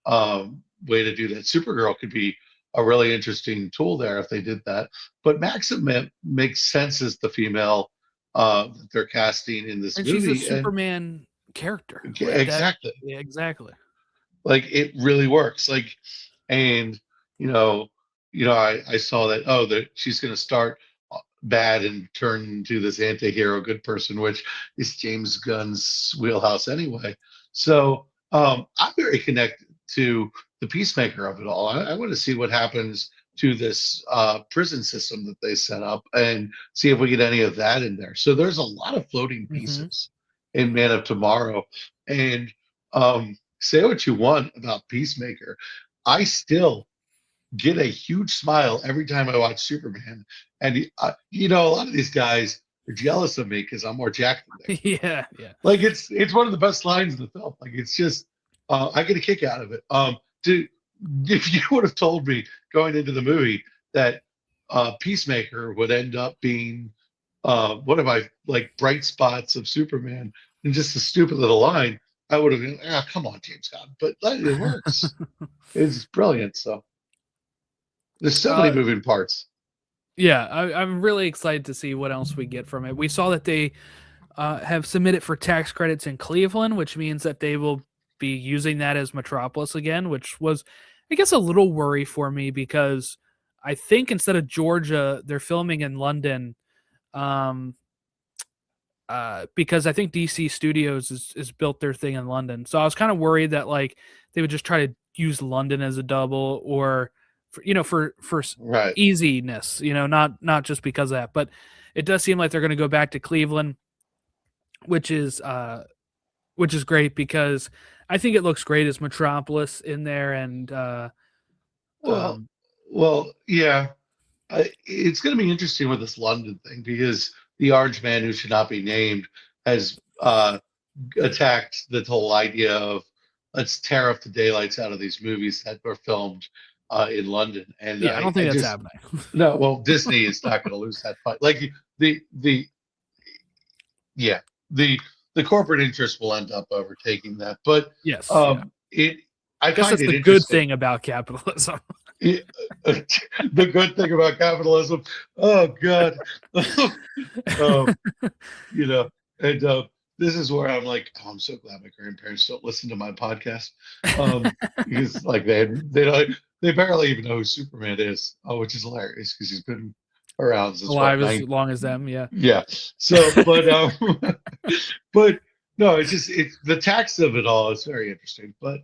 way to do that. Supergirl could be a really interesting tool there if they did that. But Maxima makes sense as the female that they're casting in this And she's a movie, and Superman character. Like that. exactly, Yeah, exactly. like it really works. Like, and you know, I saw that that she's going to start bad and turn into this anti-hero good person, which is James Gunn's wheelhouse anyway. So I'm very connected to the peacemaker of it all. I want to see what happens to this prison system that they set up and see if we get any of that in there. So there's a lot of floating Mm-hmm. pieces in Man of Tomorrow. And say what you want about Peacemaker, I still get a huge smile every time I watch Superman. And a lot of these guys are jealous of me because I'm more jacked than they are. Yeah. Yeah. Like it's one of the best lines in the film. Like it's just I get a kick out of it. If you would have told me going into the movie that Peacemaker would end up being one of my like bright spots of Superman and just a stupid little line, I would have been, come on, James Gunn. But it works. It's brilliant. So there's so many uh, moving parts. yeah. I'm really excited to see what else we get from it. We saw that they have submitted for tax credits in Cleveland, which means that they will be using that as Metropolis again, which was, I guess, a little worry for me because I think instead of Georgia, they're filming in London. Um, because I think DC Studios is built their thing in London. So I was kind of worried that like they would just try to use London as a double or for Right. easiness, not just because of that. But it does seem like they're going to go back to Cleveland, which is great because I think it looks great as Metropolis in there and Well, um yeah. It's going to be interesting with this London thing because the orange man who should not be named has attacked the whole idea of let's tear up the daylights out of these movies that were filmed in London. And Yeah, I don't think I that's just happening. no. Well, Disney is not going to lose that fight. Like the yeah the the corporate interest will end up overtaking that. But Yes, it I guess find that's it the good interesting. thing about capitalism. The good thing about capitalism. Oh God. You know, and this is where I'm like, oh, I'm so glad my grandparents don't listen to my podcast, because like they barely even know who Superman is, which is hilarious because he's been around since what, Alive as long as them, yeah. yeah. So, but but no, it's the text of it all is very interesting. But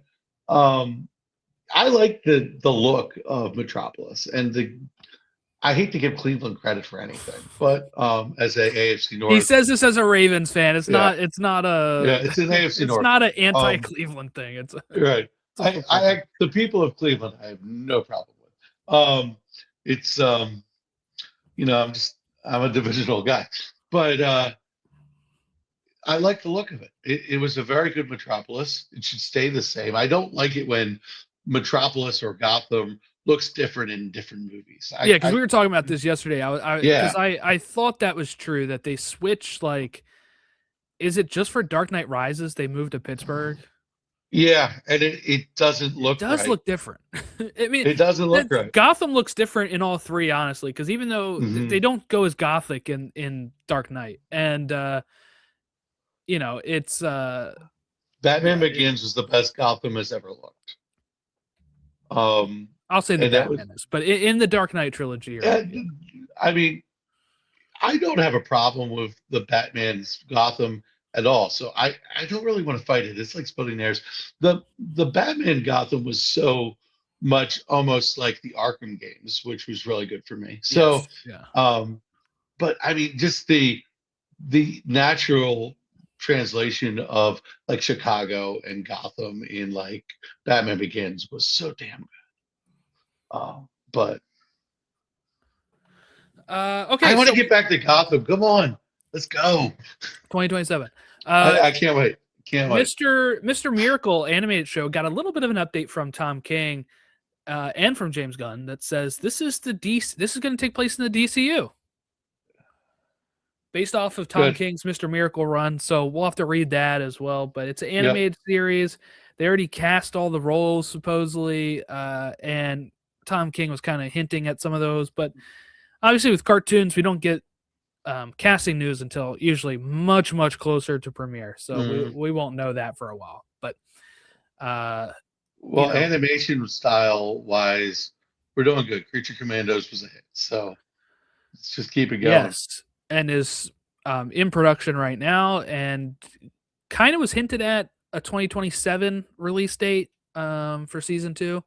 I like the look of Metropolis, and I hate to give Cleveland credit for anything, but as a AFC North, He says this as a Ravens fan. It's yeah, not. It's not a. yeah, it's an AFC It's North. not an anti-Cleveland thing. It's Right. it's a football thing. The people of Cleveland, I have no problem with. It's I'm a divisional guy, but I like the look of it. It was a very good Metropolis. It should stay the same. I don't like it when Metropolis or Gotham looks different in different movies. Yeah, because we were talking about this yesterday. Yeah. I thought that was true that they switched. Like, is it just for Dark Knight Rises they moved to Pittsburgh? Yeah, and it doesn't look. It does right. look different. I mean, It doesn't look right. Gotham looks different in all three, honestly, because even though they don't go as gothic in Dark Knight, and it's Batman Begins was the best Gotham has ever looked. I'll say the Batman is, but in the Dark Knight trilogy, I mean, I don't have a problem with the Batman's Gotham at all. So I don't really want to fight it. It's like splitting hairs. The Batman Gotham was so much almost like the Arkham games, which was really good for me. So yes, yeah. But I mean, just the natural translation of like Chicago and Gotham in like Batman Begins was so damn good. But okay, I want to get back to Gotham. Come on, let's go. 2027. I can't wait. Can't wait. Mr. Miracle animated show got a little bit of an update from Tom King and from James Gunn that says this is going to take place in the DCU. Based off of Tom King's Mr. Miracle run, so we'll have to read that as well. But it's an animated series. They already cast all the roles supposedly, and Tom King was kind of hinting at some of those. But obviously, with cartoons, we don't get casting news until usually much closer to premiere, so we won't know that for a while. But animation style wise, we're doing good. Creature Commandos was a hit, so let's just keep it going. Yes, and is in production right now, and kind of was hinted at a 2027 release date for season 2.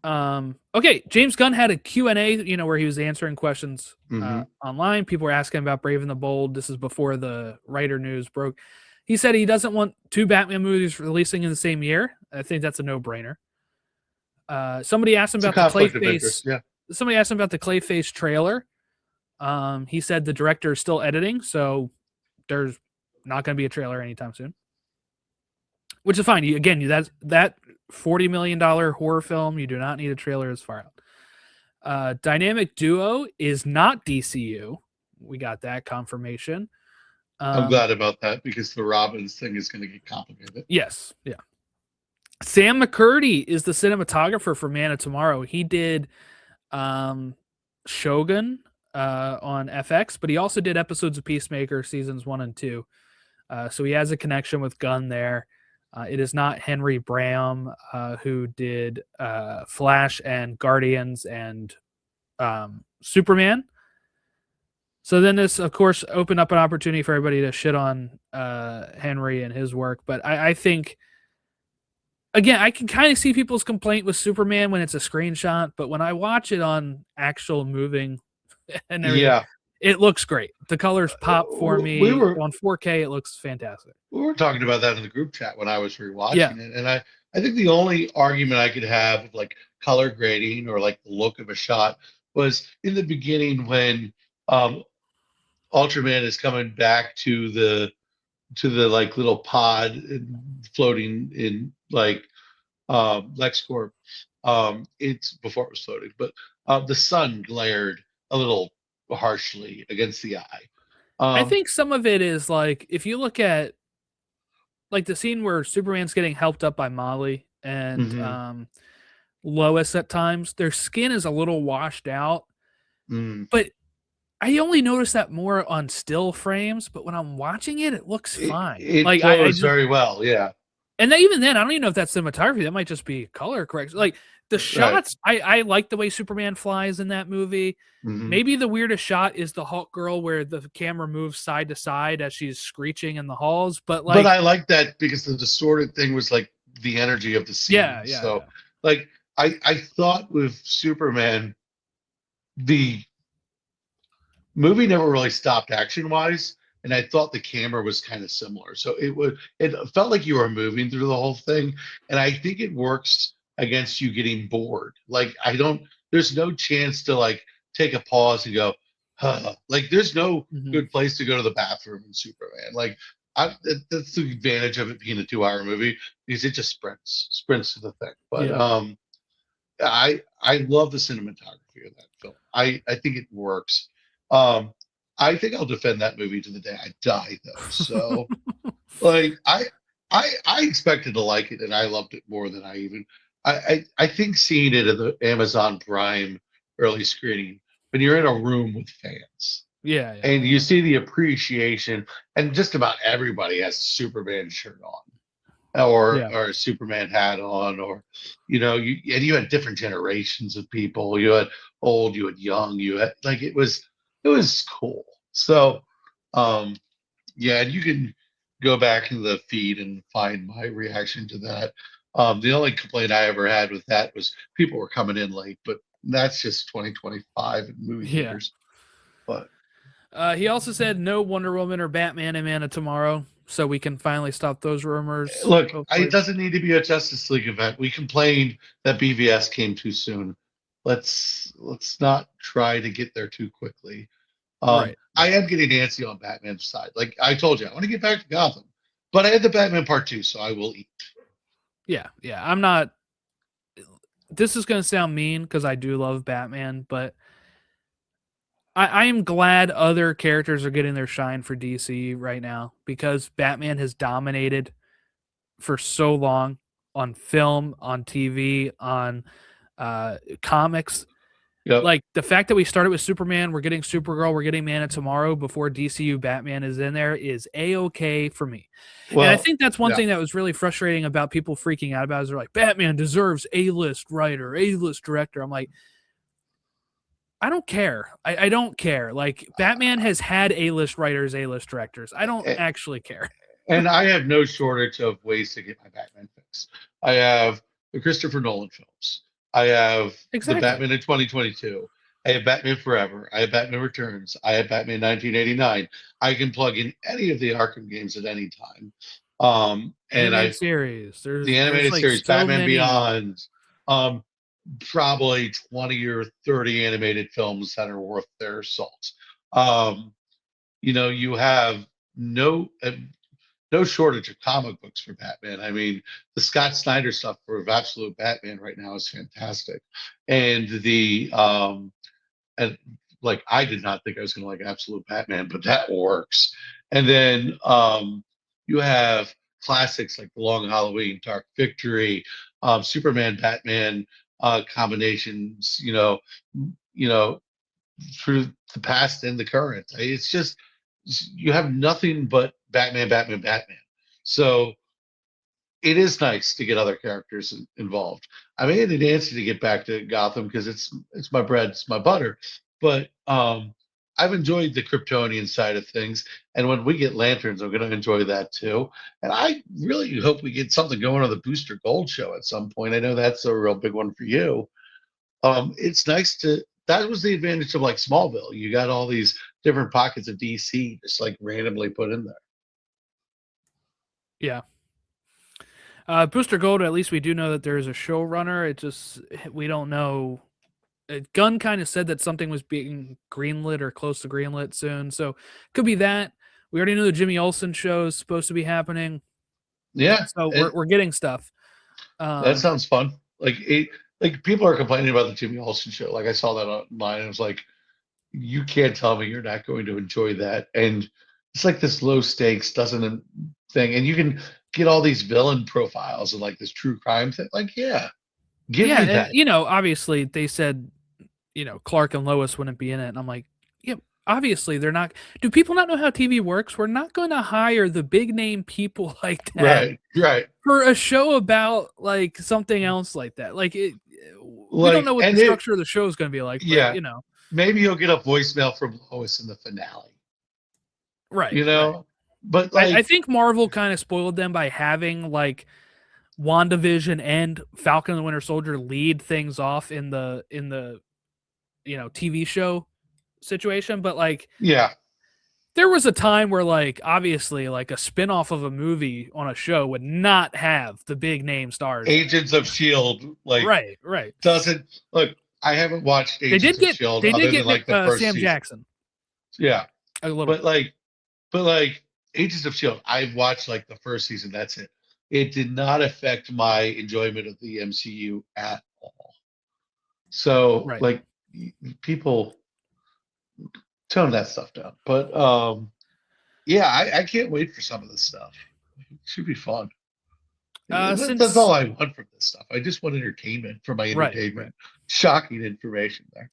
Okay, James Gunn had a Q&A, where he was answering questions online. People were asking about Brave and the Bold. This is before the writer news broke. He said he doesn't want 2 Batman movies releasing in the same year. I think that's a no-brainer. Somebody asked him about the Clayface. Yeah. Somebody asked him about the Clayface trailer. He said the director is still editing, so there's not going to be a trailer anytime soon. Which is fine. That $40 million horror film, you do not need a trailer as far out. Dynamic Duo is not DCU. We got that confirmation. I'm glad about that because the Robbins thing is going to get complicated. Yes, yeah. Sam McCurdy is the cinematographer for Man of Tomorrow. He did Shogun on FX, but he also did episodes of Peacemaker seasons 1 and 2. So he has a connection with Gunn there. It is not Henry Bram, who did Flash and Guardians and Superman. So then this, of course, opened up an opportunity for everybody to shit on Henry and his work. But I think, again, I can kind of see people's complaint with Superman when it's a screenshot. But when I watch it on actual moving and everything, it looks great. The colors pop for me. On 4K, it looks fantastic. We were talking about that in the group chat when I was rewatching it. And I think the only argument I could have of like color grading or like the look of a shot was in the beginning when Ultraman is coming back to the like little pod floating in like LexCorp. It's before it was floating, but the sun glared a little harshly against the eye. I Um, think some of it is like if you look at like the scene where Superman's getting helped up by Molly and mhm, Lois at times, their skin is a little washed out, mm. but I only notice that more on still frames, but when I'm watching it, it looks fine. It Like I flows just very well. Yeah, and then, even then, I don't even know if that's cinematography. That might just be color correction. Like the right. shots, I like the way Superman flies in that movie. Hmm. Maybe the weirdest shot is the Hulk girl where the camera moves side to side as she's screeching in the halls. But But like, I like that because the distorted thing was like the energy of the scene. yeah, yeah, So, yeah, like, I thought with Superman, the movie never really stopped action wise, and I thought the camera was kind of similar. So it felt like you were moving through the whole thing, and I think it works against you getting bored. Like I don't, there's no chance to like take a pause and go, huh. Like there's no hmm, good place to go to the bathroom in Superman. Like that's the advantage of it being a 2 hour movie because it just sprints to the thing. But yeah. I love the cinematography of that film. I think it works. Um, I think I'll defend that movie to the day I die, though. So like I expected to like it, and I loved it more than I even. I think seeing it at the Amazon Prime early screening when you're in a room with fans Yeah, yeah, and you see the appreciation, and just about everybody has a Superman shirt on yeah. or a Superman hat on, or you had different generations of people. You had old, you had young, you had like it was cool. So yeah, and you can go back in the feed and find my reaction to that. The only complaint I ever had with that was people were coming in late, but that's just 2025 in movie Yeah. theaters. But He also said no Wonder Woman or Batman and Man of Tomorrow, so we can finally stop those rumors. look, it Hopefully, doesn't need to be a Justice League event. We complained that BVS came too soon. Let's not try to get there too quickly. right, I right. am getting antsy on Batman's side. Like I told you, I want to get back to Gotham, but I had the Batman Part Two, so I will eat. Yeah, yeah. I'm not. This is going to sound mean because I do love Batman, but I am glad other characters are getting their shine for DC right now because Batman has dominated for so long on film, on TV, on comics. Yep. Like the fact that we started with Superman, we're getting Supergirl, we're getting Man of Tomorrow before DCU Batman is in there is a-okay for me. And I Well, think that's one yeah. thing that was really frustrating about people freaking out about is they're like, Batman deserves A-list writer, A-list director. I'm like, I don't care. I don't care. Like Batman has had A-list writers, A-list directors. I don't actually care. And I have no shortage of ways to get my Batman fix. I have the Christopher Nolan films. I have the Exactly. Batman in 2022. I have Batman Forever. I have Batman Returns. I have Batman 1989. I can plug in any of the Arkham games at any time. And Animated I series. the There's animated like series, so Batman many. Beyond, um, probably 20 or 30 animated films that are worth their salt. Um, you have no no shortage of comic books for Batman. I mean, the Scott Snyder stuff for Absolute Batman right now is fantastic, and and like I did not think I was going to like Absolute Batman, but that works. And then you have classics like The Long Halloween, Dark Victory, Superman, Batman combinations. You know, through the past and the current. It's just you have nothing but Batman, Batman, Batman. So it is nice to get other characters involved. I made it Nancy to get back to Gotham because it's my bread, it's my butter. But I've enjoyed the Kryptonian side of things, and when we get lanterns, I'm going to enjoy that too. And I really hope we get something going on the Booster Gold show at some point. I know that's a real big one for you. It's nice to that was the advantage of like Smallville. You got all these different pockets of DC just like randomly put in there. Yeah. Booster Gold, at least we do know that there is a showrunner. It just we don't know Gunn kind of said that something was being greenlit or close to greenlit soon, so could be that. We already know the Jimmy Olsen show is supposed to be happening, Yeah, so we're getting stuff. that sounds fun. Like people are complaining about the Jimmy Olsen show. Like I saw that online, and I was like, you can't tell me you're not going to enjoy that. And it's like this low stakes doesn't thing, and you can get all these villain profiles and like this true crime thing. Like, yeah, give Yeah, me and that. obviously they said, Clark and Lois wouldn't be in it, and I'm like, yeah, obviously they're not. Do people not know how TV works? We're not going to hire the big name people like that Right. for a show about like something else like that. Like we don't know Like, what the and structure of the show is going to be like, but yeah, maybe you'll get a voicemail from Lois in the finale. right. But I like, think Marvel kind of spoiled them by having like WandaVision and Falcon and the Winter Soldier lead things off in the TV show situation, but like yeah, there was a time where like obviously like a spin-off of a movie on a show would not have the big name stars. Agents of Shield, like, Right. doesn't look. I haven't watched Agents of Shield they did other than get like the first Sam season. Jackson. Yeah, A little but like Agents of Shield, I've watched like the first season. That's it. It did not affect my enjoyment of the MCU at all. So right. like people tone that stuff down. But yeah, I can't wait for some of this stuff. It should be fun. That's all I want from this stuff. I just want entertainment for my entertainment. Right. Shocking information there.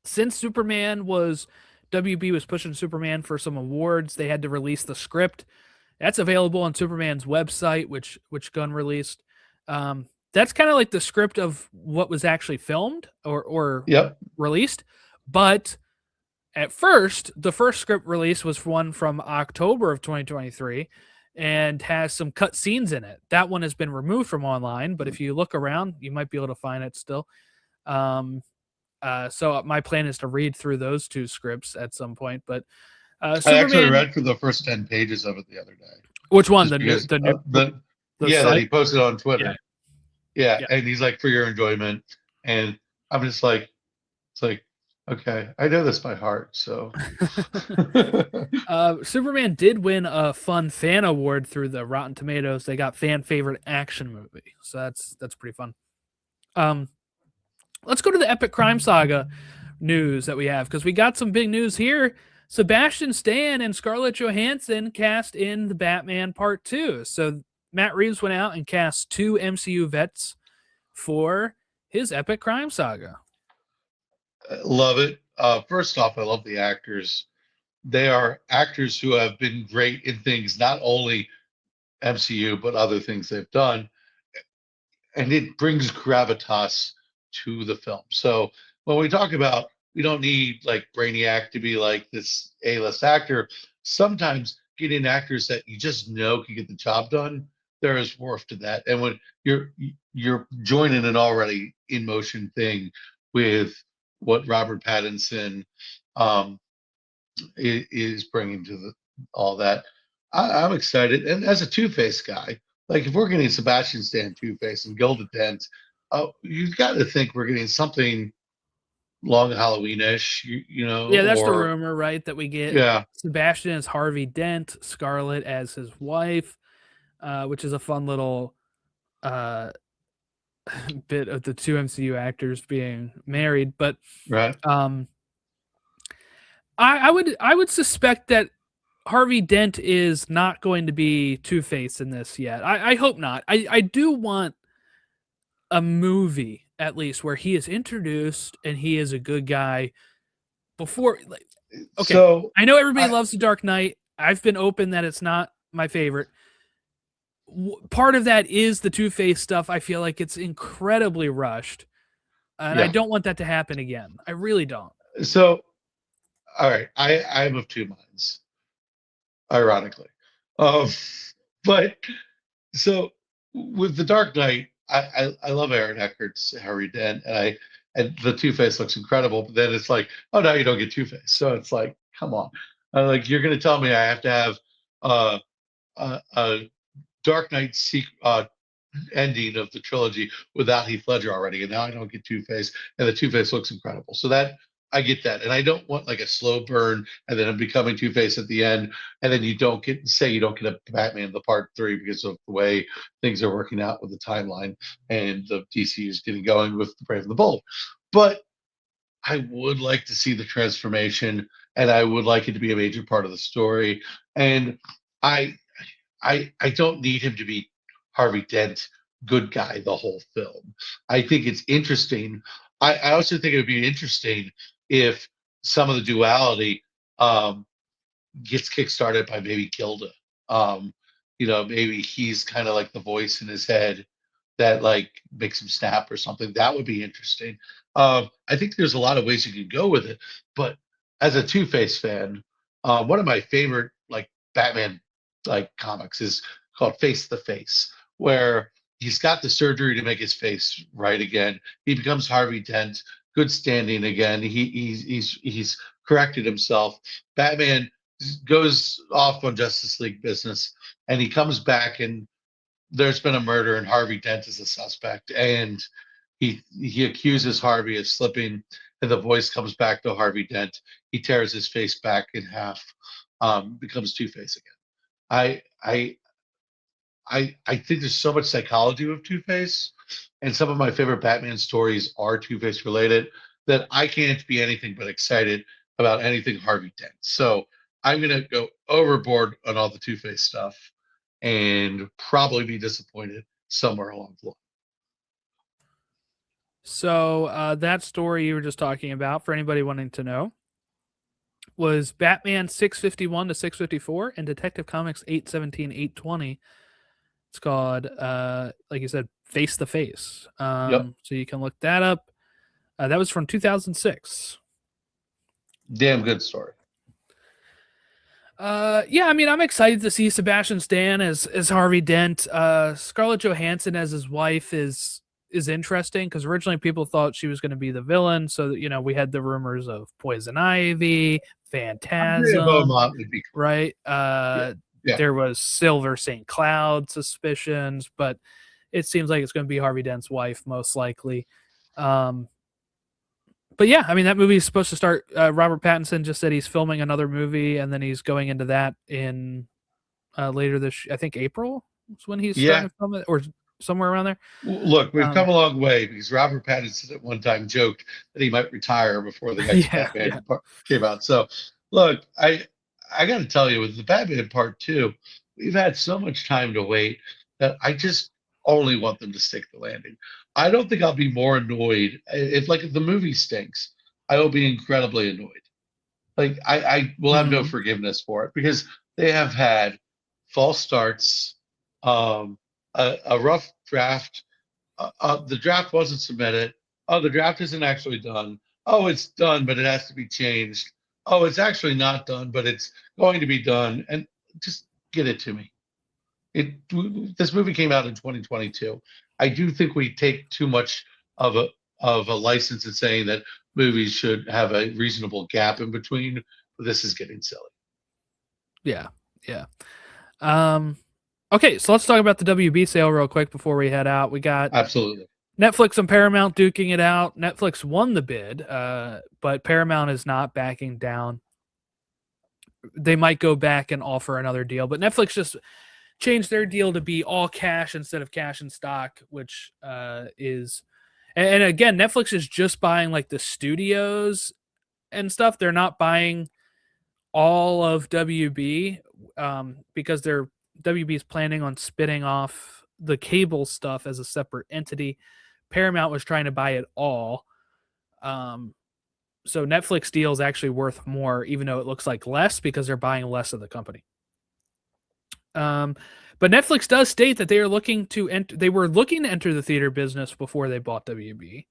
Since WB was pushing Superman for some awards, they had to release the script. That's available on Superman's website, which Gunn released. That's kind of like the script of what was actually filmed or released. But at first, the first script release was one from October of 2023 and has some cut scenes in it. That one has been removed from online, but if you look around, you might be able to find it still. So my plan is to read through those two scripts at some point. But I actually read through the first 10 pages of it the other day. Which one? The that he posted on Twitter. Yeah. And he's like, for your enjoyment. And I'm just like, it's like, okay, I know this by heart. So Superman did win a Fun Fan Award through the Rotten Tomatoes. They got fan favorite action movie. So that's pretty fun. Let's go to the Epic Crime Saga news that we have, because we got some big news here. Sebastian Stan and Scarlett Johannson cast in the Batman Part 2. So Matt Reeves went out and cast 2 MCU vets for his Epic Crime Saga. Love it. First off, I love the actors. They are actors who have been great in things, not only MCU, but other things they've done. And it brings gravitas to the film. So when we talk about, we don't need like Brainiac to be like this A-list actor. Sometimes getting actors that you just know can get the job done, there is worth to that. And when you're joining an already in motion thing with what Robert Pattinson is bringing to all that, I'm excited. And as a Two-Face guy, like if we're getting Sebastian Stan Two-Face and Gilda Dent, you've got to think we're getting something long Halloween-ish, Yeah, that's the rumor, right? That we get Sebastian as Harvey Dent, Scarlett as his wife, which is a fun little bit of the 2 MCU actors being married. But I would suspect that Harvey Dent is not going to be Two-Face in this yet. I hope not. I do want a movie at least where he is introduced and he is a good guy before. Like, okay, so I know everybody loves The Dark Knight. I've been open that it's not my favorite. Part of that is the Two-Face stuff. I feel like it's incredibly rushed, and I don't want that to happen again. I really don't. So, all right, I'm of two minds, ironically. But so with The Dark Knight, I love Aaron Eckhart's Harry Dent, and the Two-Face looks incredible. But then it's like, oh, now you don't get Two-Face. So it's like, come on, like you're going to tell me I have to have a Dark Knight ending of the trilogy without Heath Ledger already, and now I don't get Two-Face, and the Two-Face looks incredible. So that I get that, and I don't want like a slow burn, and then I'm becoming Two-Face at the end, and then you don't get a Batman the Part 3 because of the way things are working out with the timeline and the DCU is getting going with the Brave and the Bold. But I would like to see the transformation, and I would like it to be a major part of the story. And I I don't need him to be Harvey Dent, good guy, the whole film. I think it's interesting. I also think it would be interesting if some of the duality um, gets kickstarted by maybe Gilda. Um, maybe he's kind of like the voice in his head that like makes him snap or something. That would be interesting. I think there's a lot of ways you could go with it, but as a Two Face fan, one of my favorite like Batman like comics is called Face the Face, where he's got the surgery to make his face right again. He becomes Harvey Dent, good standing again. He's corrected himself. Batman goes off on Justice League business, and he comes back, and there's been a murder, and Harvey Dent is a suspect, and he accuses Harvey of slipping, and the voice comes back to Harvey Dent. He tears his face back in half, becomes Two Face again. I I I think there's so much psychology with Two Face, and some of my favorite Batman stories are Two Face related that I can't be anything but excited about anything Harvey Dent. So I'm gonna go overboard on all the Two Face stuff and probably be disappointed somewhere along the line. So that story you were just talking about, for anybody wanting to know, was Batman 651 to 654 and Detective Comics 817, 820. It's called, like you said, Face the Face. Yep. So you can look that up. That was from 2006. Damn good story. Yeah, I mean, I'm excited to see Sebastian Stan as Harvey Dent. Scarlett Johansson as his wife is interesting because originally people thought she was going to be the villain. So we had the rumors of Poison Ivy, Phantasm, Would be cool. right? Yeah. There was Silver St. Cloud suspicions, but it seems like it's going to be Harvey Dent's wife most likely. But yeah, I mean, that movie is supposed to start. Robert Pattinson just said he's filming another movie, and then he's going into that in later this. I think April is when he's starting to film it, or somewhere around there. Look, we've come a long way because Robert Pattinson at one time joked that he might retire before the next Batman came out. So, look, I got to tell you, with the Batman Part 2, we've had so much time to wait that I just only want them to stick the landing. I don't think I'll be more annoyed if the movie stinks. I will be incredibly annoyed. Like I will have no forgiveness for it because they have had false starts, a rough draft. The draft wasn't submitted. Oh, the draft isn't actually done. Oh, it's done, but it has to be changed. Oh, it's actually not done, but it's going to be done. And just get it to me. This movie came out in 2022. I do think we take too much of a license in saying that movies should have a reasonable gap in between. But this is getting silly. Yeah. Okay, so let's talk about the WB sale real quick before we head out. We got absolutely Netflix and Paramount duking it out. Netflix won the bid, but Paramount is not backing down. They might go back and offer another deal, but Netflix just changed their deal to be all cash instead of cash in stock, which is, and again, Netflix is just buying like the studios and stuff. They're not buying all of WB because WB is planning on spinning off the cable stuff as a separate entity. Paramount was trying to buy it all. So Netflix deal is actually worth more, even though it looks like less because they're buying less of the company. But Netflix does state that they are looking to they were looking to enter the theater business before they bought WB,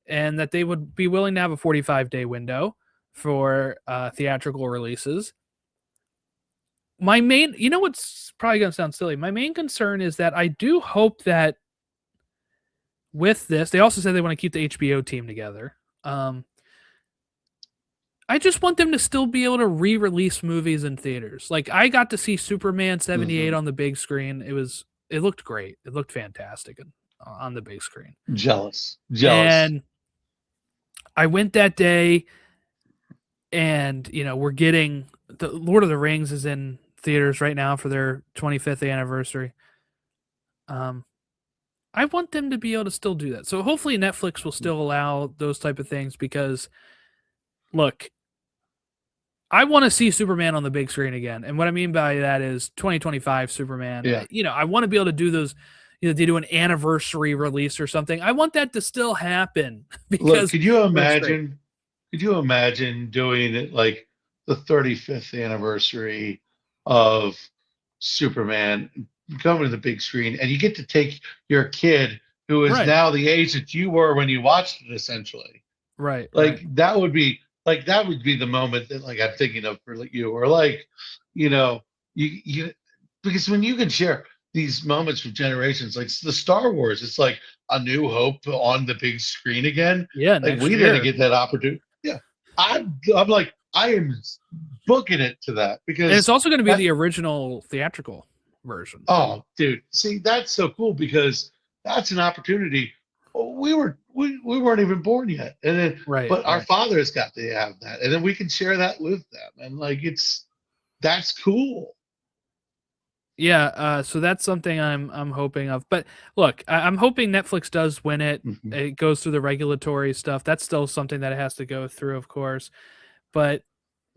and that they would be willing to have a 45-day window for theatrical releases. My main, what's probably going to sound silly. My main concern is that I do hope that with this, they also said they want to keep the HBO team together. I just want them to still be able to re-release movies in theaters. Like I got to see Superman 78 on the big screen. It was it looked great. It looked fantastic on the big screen. Jealous. And I went that day, and we're getting the Lord of the Rings is in theaters right now for their 25th anniversary. I want them to be able to still do that. So hopefully Netflix will still allow those type of things, because look, I want to see Superman on the big screen again. And what I mean by that is 2025 Superman. Yeah. I want to be able to do those, they do an anniversary release or something. I want that to still happen. Because look, could you imagine doing it like the 35th anniversary of Superman, coming to the big screen, and you get to take your kid who is now the age that you were when you watched it, essentially. Right. That would be the moment that like I'm thinking of for you, or like, you because when you can share these moments with generations, like the Star Wars, it's like A New Hope on the big screen again. Yeah, like we didn't get that opportunity. Yeah, I'm like, I am booking it to that, because and it's also going to be the original theatrical version. Oh, dude, see, that's so cool, because that's an opportunity. We weren't even born yet, and then but our fathers got to have that, and then we can share that with them, and like that's cool. Yeah, so that's something I'm hoping of. But look, I'm hoping Netflix does win it. Mm-hmm. It goes through the regulatory stuff. That's still something that it has to go through, of course. But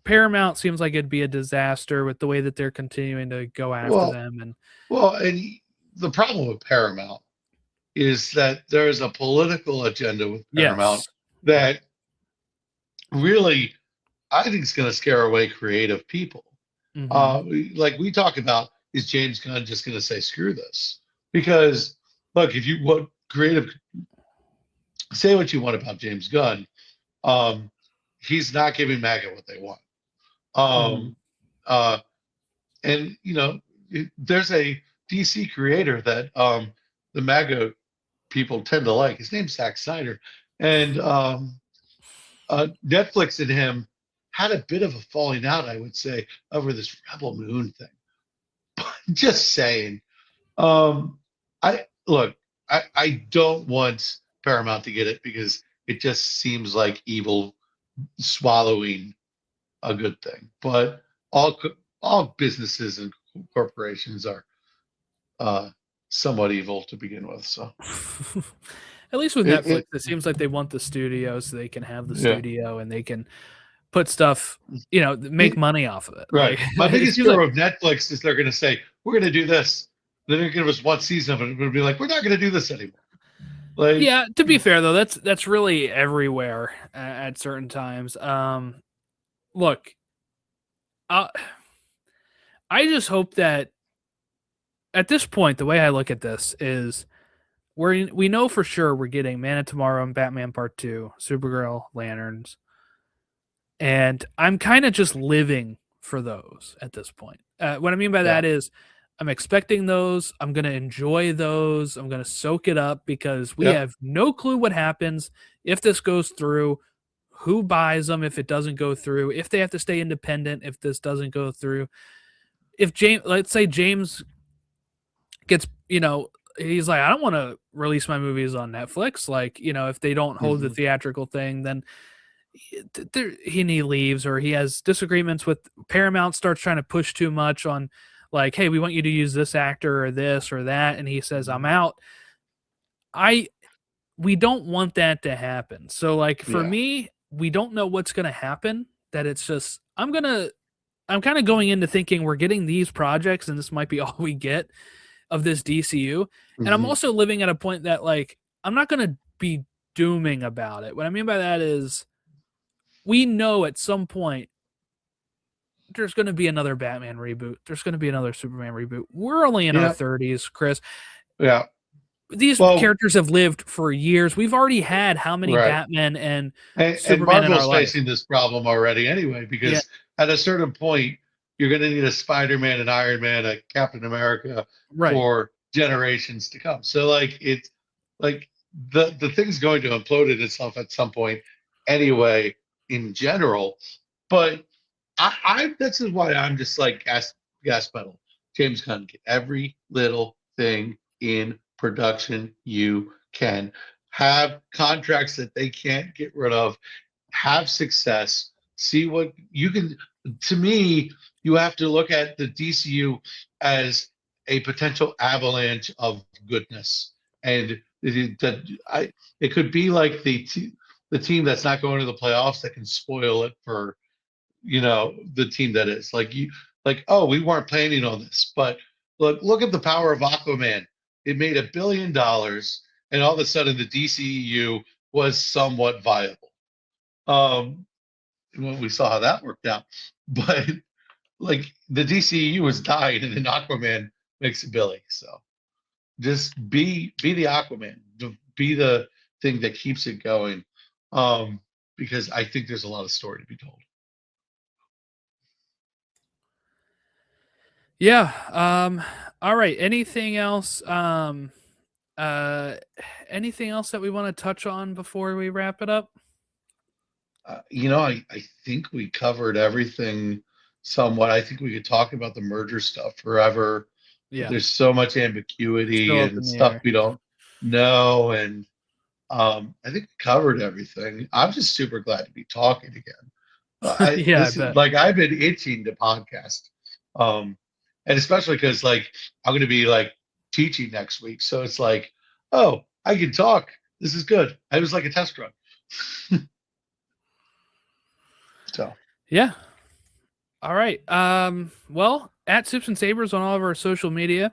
Paramount seems like it'd be a disaster with the way that they're continuing to go after them. And the problem with Paramount is that there's a political agenda with Paramount that really, I think, is going to scare away creative people. Like we talk about, is James Gunn just going to say screw this? Because look, if you want creative, say what you want about James Gunn, he's not giving MAGA what they want. And there's a DC creator that the MAGA people tend to like. His name's Zack Snyder, and Netflix and him had a bit of a falling out, I would say, over this Rebel Moon thing. Just saying. I don't want Paramount to get it, because it just seems like evil swallowing a good thing. But all businesses and corporations are somewhat evil to begin with. So at least with Netflix, it seems like they want the studio so they can have the studio and they can put stuff, make money off of it. Right. Like, my biggest fear of Netflix is they're going to say, we're going to do this. Then they're going to give us one season of it. And we'll be like, we're not going to do this anymore. Like, yeah, to be fair though, that's really everywhere at certain times. Look, I just hope that at this point, the way I look at this is we know for sure we're getting Man of Tomorrow and Batman Part 2, Supergirl, Lanterns. And I'm kind of just living for those at this point. What I mean by that is I'm expecting those. I'm going to enjoy those. I'm going to soak it up, because we have no clue what happens if this goes through, who buys them if it doesn't go through, if they have to stay independent if this doesn't go through. If let's say James gets, he's like, I don't want to release my movies on Netflix. Like, if they don't hold the theatrical thing, then he leaves, or he has disagreements with Paramount, starts trying to push too much on, like, hey, we want you to use this actor or this or that, and he says, I'm out. We don't want that to happen. So like for me, we don't know what's going to happen. That it's just, I'm kind of going into thinking we're getting these projects and this might be all we get of this DCU. And I'm also living at a point that, like, I'm not going to be dooming about it. What I mean by that is, we know at some point there's going to be another Batman reboot. There's going to be another Superman reboot. We're only in our 30s, Chris. Yeah. These characters have lived for years. We've already had how many Batman and Superman in our life? Facing this problem already anyway, because at a certain point, you're going to need a Spider-Man, an Iron Man, a Captain America for generations to come. So like, it's like the thing's going to implode itself at some point anyway, in general. But I this is why I'm just like gas pedal. James Gunn, get every little everything in production you can. Have contracts that they can't get rid of. Have success. See what you can. To me, you have to look at the DCU as a potential avalanche of goodness, and it could be like the team that's not going to the playoffs that can spoil it for the team that is like, oh, we weren't planning on this, but look at the power of Aquaman. It made $1 billion, and all of a sudden the DCEU was somewhat viable. Well, we saw how that worked out, but like the DCEU was dying, and then Aquaman makes a billy. So just be the Aquaman, be the thing that keeps it going, because I think there's a lot of story to be told. Yeah. All right. Anything else? Anything else that we want to touch on before we wrap it up? I think we covered everything somewhat. I think we could talk about the merger stuff forever. Yeah. There's so much ambiguity Still up in and the stuff air. we don't know. And I think we covered everything. I'm just super glad to be talking again. Yeah, I bet. Like I've been itching to podcast. And especially because like I'm going to be like teaching next week. So it's like, oh, I can talk. This is good. I was like a test run. So yeah. All right. Well, at Soups and Sabers on all of our social media,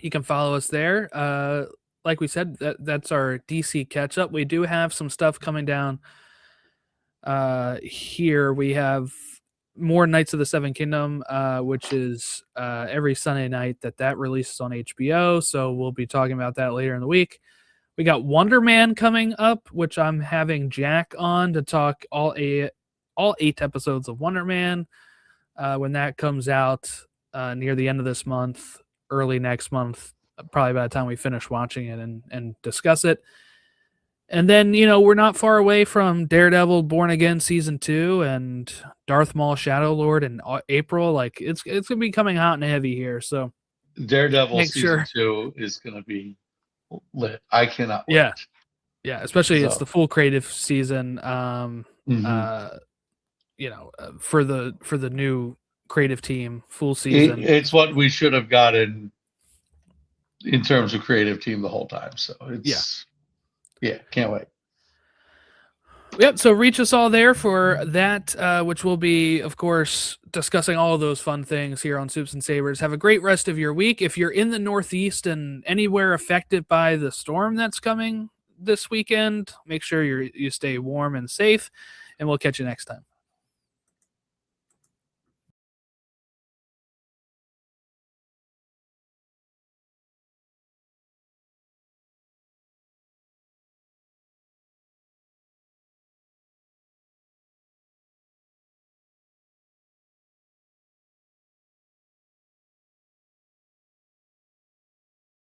you can follow us there. Like we said, that's our DC catch up. We do have some stuff coming down here. We have more Knights of the Seven Kingdom, which is every Sunday night that releases on HBO. So we'll be talking about that later in the week. We got Wonder Man coming up, which I'm having Jack on to talk all eight episodes of Wonder Man when that comes out near the end of this month, early next month, probably by the time we finish watching it and discuss it. And then, we're not far away from Daredevil Born Again Season 2 and Darth Maul Shadow Lord in April. Like, it's going to be coming hot and heavy here. So Daredevil Season 2 is going to be lit. I cannot wait. Yeah, especially it's the full creative season. For the new creative team, full season. It's what we should have gotten in terms of creative team the whole time. So it's can't wait. Yep. So reach us all there for that, which will be, of course, discussing all of those fun things here on Soups and Sabers. Have a great rest of your week. If you're in the Northeast and anywhere affected by the storm that's coming this weekend, make sure you stay warm and safe, and we'll catch you next time.